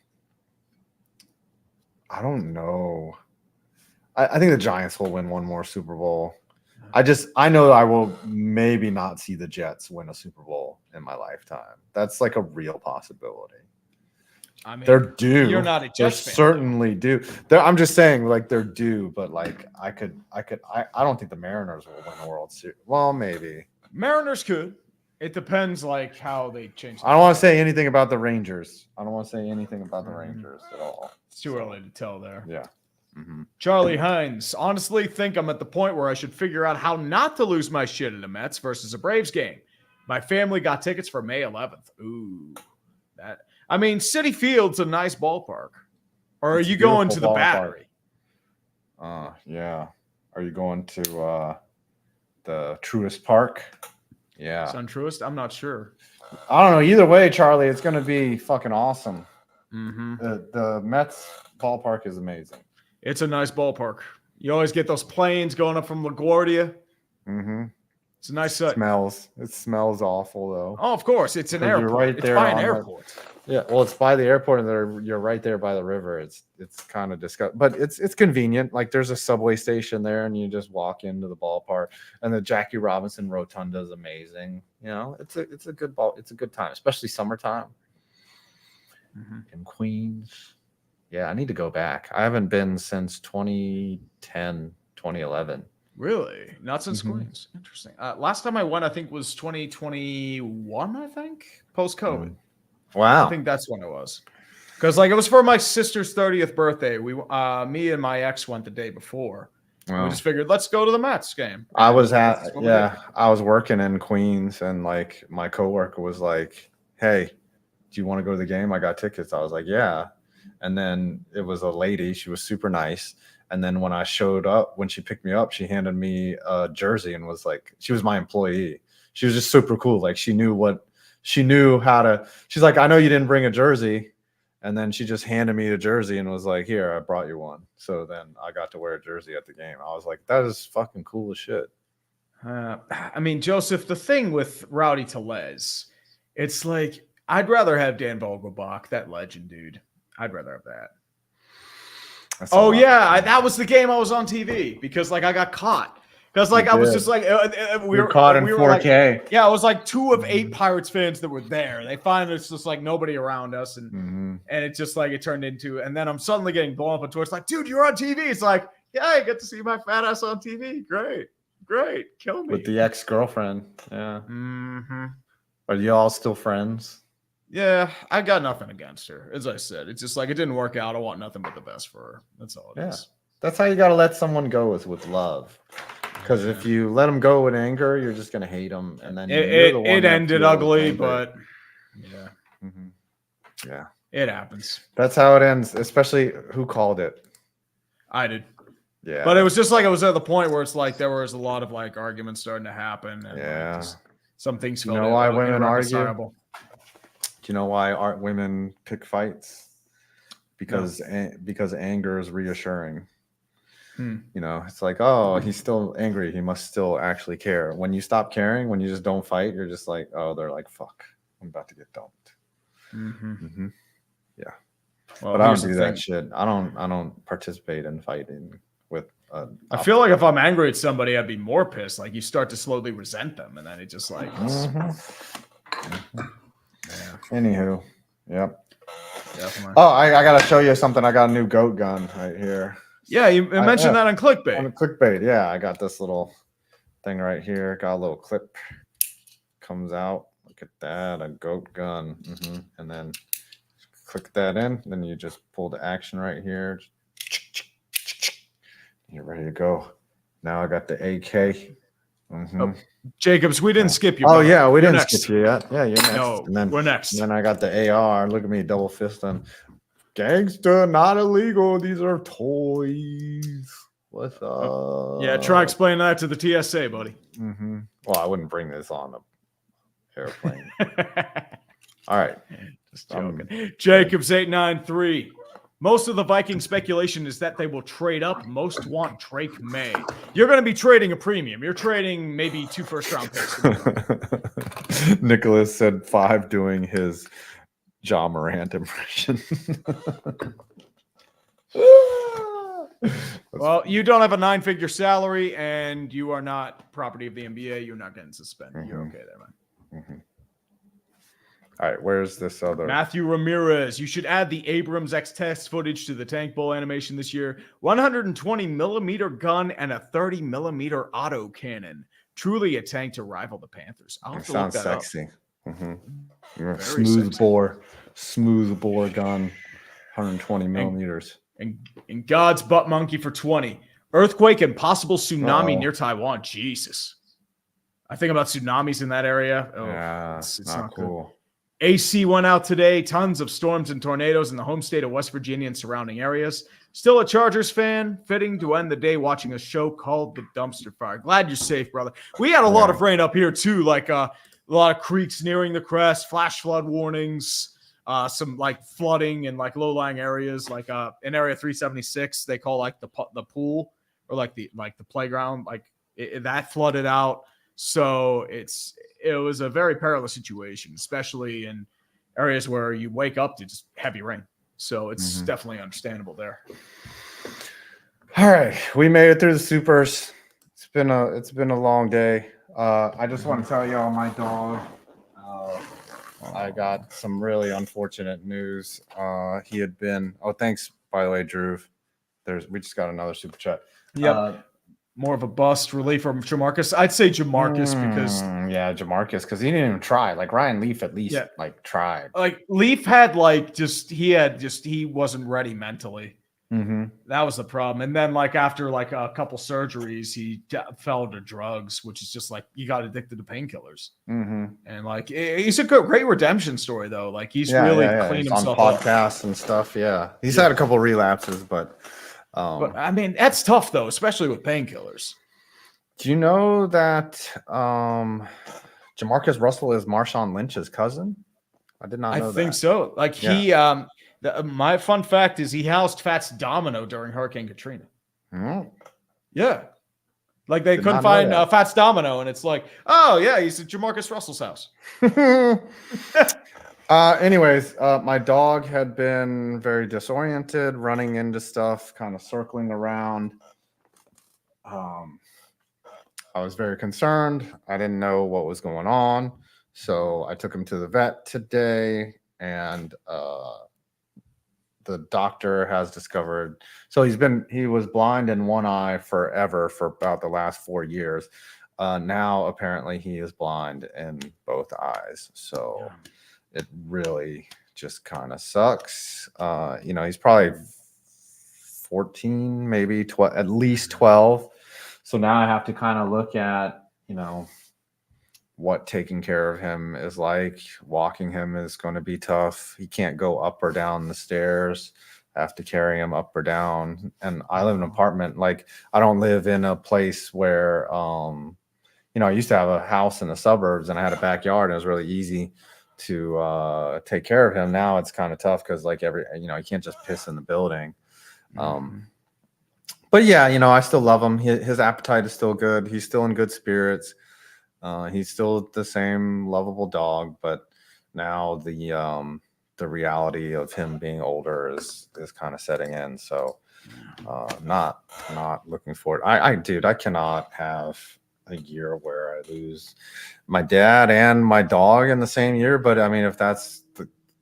don't know. I think the Giants will win one more Super Bowl. I know I will maybe not see the Jets win a Super Bowl in my lifetime. That's like a real possibility. I mean, they're due. You're not a Jets fan. Certainly due. I'm just saying, they're due, but I don't think the Mariners will win a World Series. Well, maybe Mariners could. It depends how they change. I don't want to say anything about the Rangers. I don't want to say anything about the Rangers at all. It's too early to tell there. Yeah. Mm-hmm. Charlie Hines, honestly think I'm at the point where I should figure out how not to lose my shit in a Mets versus a Braves game. My family got tickets for May 11th. Ooh, that I mean, City Field's a nice ballpark. Or are It's a you going to beautiful the ballpark. Battery? Yeah. Are you going to the Truist Park? Yeah. Sun Truist? I'm not sure. I don't know. Either way, Charlie, it's going to be fucking awesome. Mm-hmm. The Mets ballpark is amazing. It's a nice ballpark. You always get those planes going up from LaGuardia. Mm-hmm. It's a nice set. It smells awful though. Oh, of course. It's an airport. You're right It's there by an on airport. Yeah, well, it's by the airport, and you're right there by the river. It's kind of disgusting, but it's convenient. Like there's a subway station there, and you just walk into the ballpark. And the Jackie Robinson Rotunda is amazing. You know, it's a good ball. It's a good time, especially summertime in Queens. Yeah, I need to go back. I haven't been since 2010, 2011. Really? Not since Queens. Interesting. Last time I went, I think, was 2021, I think, post-COVID. Wow. I think that's when it was. Because, like, it was for my sister's 30th birthday. Me and my ex went the day before. Wow. We just figured, let's go to the Mets game. I was I was working in Queens, and like my coworker was like, "Hey, do you want to go to the game? I got tickets." I was like, "Yeah." And then it was a lady. She was super nice. And then when I showed up, when she picked me up, she handed me a jersey and was like, she was my employee. She was just super cool. Like she knew how to. She's like, "I know you didn't bring a jersey." And then she just handed me a jersey and was like, "Here, I brought you one." So then I got to wear a jersey at the game. I was like, that is fucking cool as shit. I mean, Joseph, the thing with Rowdy Tellez, it's like, I'd rather have Dan Vogelbach, that legend, dude. I'd rather have that. Oh, yeah. That was the game I was on TV because, like, I got caught. Because, like, I was just like, we were caught in 4K. Like, yeah, I was like 2 of 8 Pirates fans that were there. They find it's just like nobody around us, and it's just like it turned into. And then I'm suddenly getting blown up on Twitter. It's like, dude, you're on TV. It's like, yeah, I get to see my fat ass on TV. Great, kill me With the ex-girlfriend. Yeah. Are you all still friends? Yeah, I got nothing against her. As I said, it's just like it didn't work out. I want nothing but the best for her. That's all it is. That's how you got to let someone go with love. Because if you let them go with anger, you're just gonna hate them, and then it ended ugly. But yeah, it happens. That's how it ends. Especially who called it? I did. Yeah, but it was just like it was at the point where it's like there was a lot of like arguments starting to happen. And like, some things. You know why women argue? Do you know why women pick fights? Because anger is reassuring. You know, it's like, oh, he's still angry. He must still actually care. When you stop caring, when you just don't fight, you're just like, oh, they're like, fuck, I'm about to get dumped. Yeah. Well, but I don't do that shit. I don't participate in fighting with. I feel like if I'm angry at somebody, I'd be more pissed. Like you start to slowly resent them, and then it just like. Anywho, yep. Definitely. Oh, I gotta show you something. I got a new goat gun right here. Yeah, you mentioned that on Clickbait. On Clickbait, yeah. I got this little thing right here. Got a little clip. Comes out. Look at that. A goat gun. And then click that in. Then you just pull the action right here. You're ready to go. Now I got the AK. Oh, Jacobs, we didn't skip you. Oh, yeah, we didn't skip you yet. Yeah, you're next. No, and then, we're next. And then I got the AR. Look at me, double fisting. Gangsta, not illegal. These are toys. What's up? Yeah, try explaining that to the TSA, buddy. Well, I wouldn't bring this on an airplane. All right. Just joking. Jacobs 893. Most of the Viking speculation is that they will trade up. Most want Drake May. You're going to be trading a premium. You're trading maybe 2 first-round picks. Nicholas said 5 doing his Ja Morant impression. Well, you don't have a 9-figure salary, and you are not property of the NBA. You're not getting suspended. You're okay there, man. All right, where's this other? Matthew Ramirez. You should add the Abrams X test footage to the Tank Bowl animation this year. 120 millimeter gun and a 30 millimeter auto cannon. Truly a tank to rival the Panthers. I'll have to look that sexy. You're a smooth bore gun, 120 millimeters. And God's butt monkey for 20. Earthquake and possible tsunami near Taiwan. Jesus. I think about tsunamis in that area. Oh, yeah, it's not cool. AC went out today. Tons of storms and tornadoes in the home state of West Virginia and surrounding areas. Still a Chargers fan. Fitting to end the day watching a show called The Dumpster Fire. Glad you're safe, brother. We had a lot of rain up here too, like a lot of creeks nearing the crest, flash flood warnings, some like flooding in like low-lying areas, like in Area 376, they call like the pool or like the playground, like that flooded out. So it was a very perilous situation, especially in areas where you wake up to just heavy rain. So it's definitely understandable there. All right, we made it through the supers. It's been a long day. I just want to tell y'all my dog. I got some really unfortunate news. He had been. Oh, thanks by the way, Drew. We just got another super chat. Yep. More of a bust relief from Jamarcus. I'd say Jamarcus because Jamarcus because he didn't even try. Like Ryan Leaf at least like tried. Like Leaf had he wasn't ready mentally. That was the problem. And then like after like a couple surgeries, he fell to drugs, which is just like you got addicted to painkillers. And like he's a great redemption story though. Like he's really cleaned he's himself on up. podcasts and stuff. Yeah, he's had a couple relapses, but I mean that's tough though, especially with painkillers. Do you know that Jamarcus Russell is Marshawn Lynch's cousin? I did not know that. I think so. Like he my fun fact is he housed Fats Domino during Hurricane Katrina. Yeah. Like they couldn't find Fats Domino, and it's like, oh yeah, he's at Jamarcus Russell's house. Anyways, my dog had been very disoriented, running into stuff, kind of circling around. I was very concerned. I didn't know what was going on, so I took him to the vet today, and the doctor has discovered. So he was blind in one eye forever for about the last 4 years. Now apparently he is blind in both eyes. So it really just kind of sucks. He's probably 14, maybe 12, at least 12. So now I have to kind of look at, what taking care of him is like. Walking him is going to be tough. He can't go up or down the stairs. I have to carry him up or down. And I live in an apartment. Like I don't live in a place where, I used to have a house in the suburbs and I had a backyard and it was really easy to take care of him. Now it's kind of tough because like you can't just piss in the building. But yeah, I still love him. His appetite is still good. He's still in good spirits. He's still the same lovable dog, but now the reality of him being older is kind of setting in. So not looking forward. I cannot have a year where I lose my dad and my dog in the same year. But I mean, if that's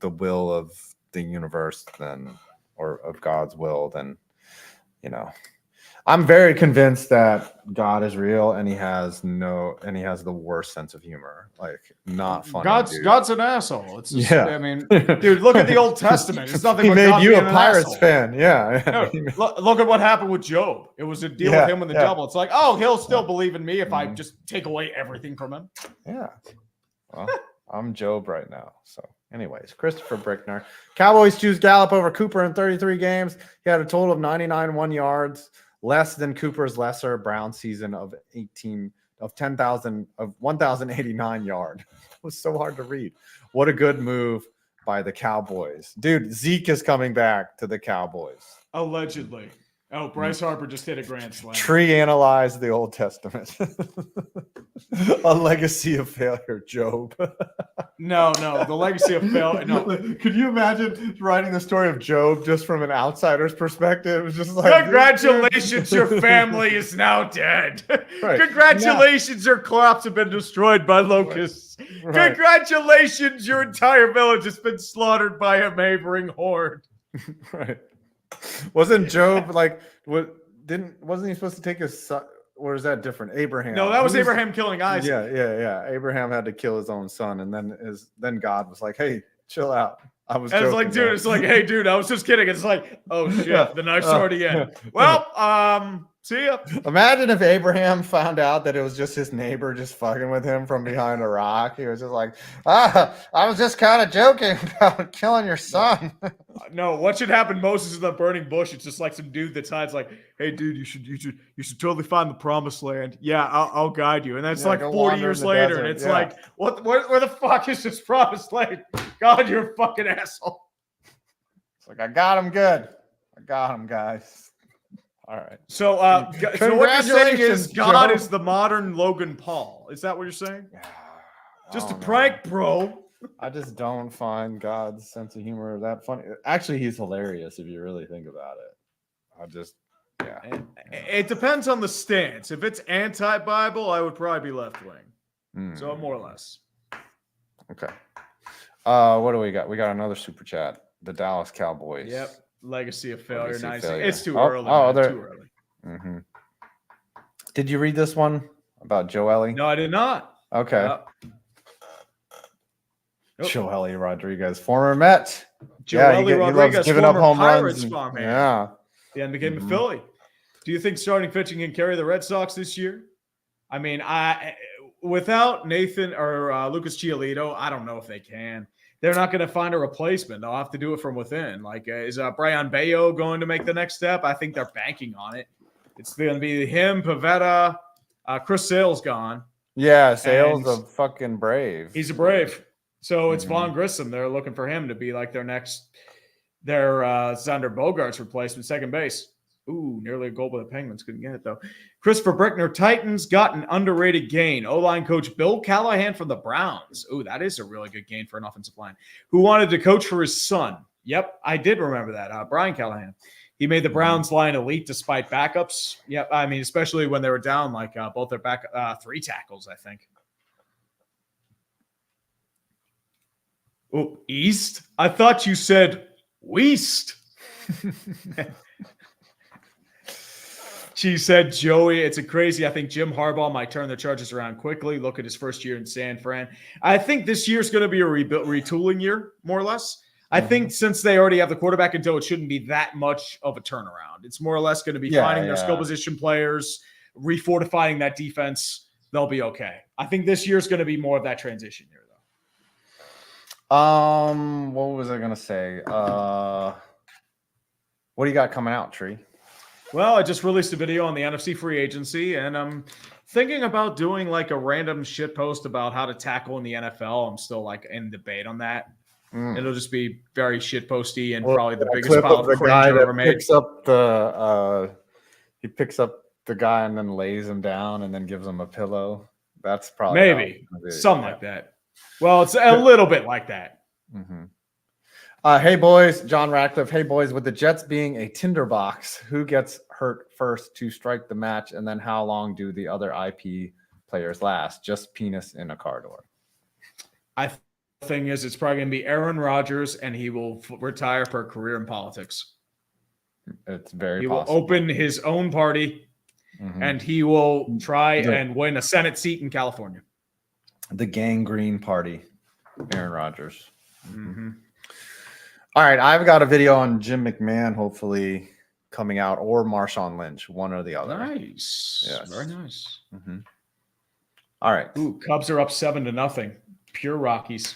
the will of the universe, then, or of God's will, then, I'm very convinced that God is real and he has the worst sense of humor. Like not funny. God's an asshole. It's just, I mean, dude, look at the Old Testament. It's nothing. He but made God you a being an Pirates asshole. fan. Yeah. Look at what happened with Job. It was a deal with him and the devil. It's like, oh, he'll still believe in me if I just take away everything from him. Yeah. Well, I'm Job right now. So anyways, Christopher Brickner. Cowboys choose Gallup over Cooper in 33 games. He had a total of 99 1-yards. Less than Cooper's lesser Brown season of 1,089 yards. It was so hard to read. What a good move by the Cowboys. Dude, Zeke is coming back to the Cowboys. Allegedly. Oh, Bryce Harper just hit a grand slam. Tree analyze the Old Testament. A legacy of failure, Job. No, the legacy of failure. No. Could you imagine writing the story of Job just from an outsider's perspective? It was just like, congratulations, your family is now dead. Right. Congratulations, your crops have been destroyed by locusts. Right. Congratulations, your entire village has been slaughtered by a neighboring horde. Right. Wasn't Job like wasn't he supposed to take his son, or is that different? Abraham. No, that was Abraham killing Isaac. Yeah. Abraham had to kill his own son, and then God was like, "Hey, chill out." I was like, dude, hey, dude, I was just kidding. It's like, oh shit, the knife's already in. Well, See ya. Imagine if Abraham found out that it was just his neighbor just fucking with him from behind a rock. He was just like, I was just kind of joking about killing your son. No, what should happen most is in the burning bush. It's just like some dude that's hides like, hey, dude, you should totally find the promised land. Yeah, I'll guide you. And then it's like go 40 wander in years the later, desert, and it's yeah. like, where the fuck is this promised land? God, you're a fucking asshole. It's like, I got him good. I got him, guys. All right. So what you're saying is Congratulations, God Joe. is the modern Logan Paul. Is that what you're saying? Just a don't know. prank, bro. I just don't find God's sense of humor that funny. Actually, he's hilarious if you really think about it. It depends on the stance. If it's anti-Bible, I would probably be left-wing. So more or less. Okay. What do we got? We got another super chat. The Dallas Cowboys. Yep. Legacy of failure. Legacy of Nice. failure. It's too early. Man. Too early. Mm-hmm. Did you read this one about Joely? No, I did not. Okay. Joely Rodriguez, former Met. Joely he Rodriguez, loves giving up former home Pirates runs. farmhand. Yeah. Then became a Philly. Do you think starting pitching can carry the Red Sox this year? I mean, without Nathan or Lucas Giolito, I don't know if they can. They're not going to find a replacement. They'll have to do it from within. Like, is Brian Bayo going to make the next step? I think they're banking on it. It's going to be him, Pavetta, Chris Sale's gone. Yeah, Sale's a fucking Brave. He's a Brave. So it's Vaughn Grissom. They're looking for him to be like their Xander Bogaerts replacement, second base. Ooh, nearly a goal by the Penguins. Couldn't get it, though. Christopher Brickner, Titans got an underrated gain. O-line coach Bill Callahan from the Browns. Ooh, that is a really good gain for an offensive line. Who wanted to coach for his son. Yep, I did remember that. Brian Callahan. He made the Browns line elite despite backups. Yep, I mean, especially when they were down like both their back 3 tackles, I think. Oh, East? I thought you said West. She said, Joey, it's a crazy. I think Jim Harbaugh might turn the Chargers around quickly. Look at his first year in San Fran. I think this year's going to be a retooling year, more or less. I think since they already have the quarterback in tow, it shouldn't be that much of a turnaround. It's more or less going to be finding their skill position players, refortifying that defense. They'll be okay. I think this year's going to be more of that transition year, though. What was I going to say? What do you got coming out, Tree? Well, I just released a video on the NFC free agency, and I'm thinking about doing like a random shit post about how to tackle in the NFL. I'm still like in debate on that. It'll just be very shit posty and probably the biggest pile of cringe I've ever made. He picks up the guy and then lays him down and then gives him a pillow. That's probably maybe something like that. Well, it's a little bit like that. Hey boys, John Ratcliffe. Hey boys, with the Jets being a tinderbox, who gets hurt first to strike the match, and then how long do the other IP players last? Just penis in a car door. Thing is, it's probably going to be Aaron Rodgers, and he will retire for a career in politics. It's very He possible. will open his own party, and he will try and win a Senate seat in California. The Gangrene Party, Aaron Rodgers. All right, I've got a video on Jim McMahon, hopefully coming out, or Marshawn Lynch, one or the other. Nice. Yes. Very nice. All right. Ooh, Cubs are up 7-0. Pure Rockies.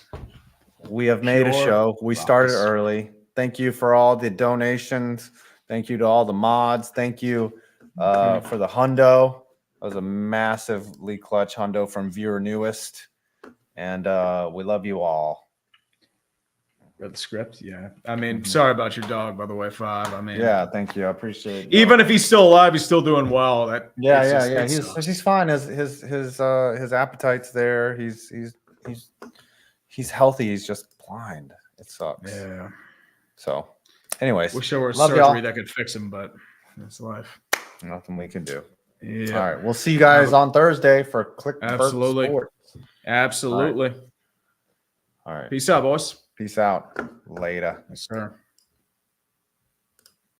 We have made a show. We started early. Thank you for all the donations. Thank you to all the mods. Thank you for the hundo. That was a massively clutch hundo from Viewer Newest. And we love you all. Read the script? Yeah. I mean, sorry about your dog, by the way, 5. I mean, yeah, thank you. I appreciate it. Even if he's still alive, he's still doing well. Yeah. He's fine. His appetite's there. He's healthy. He's just blind. It sucks. Yeah. So, anyways, wish there were love surgery y'all. that could fix him, but that's life. Nothing we can do. Yeah. All right. We'll see you guys on Thursday for Click Absolutely. Sports. Absolutely. All right. Peace out, boys. Peace out. Later. Yes, sir.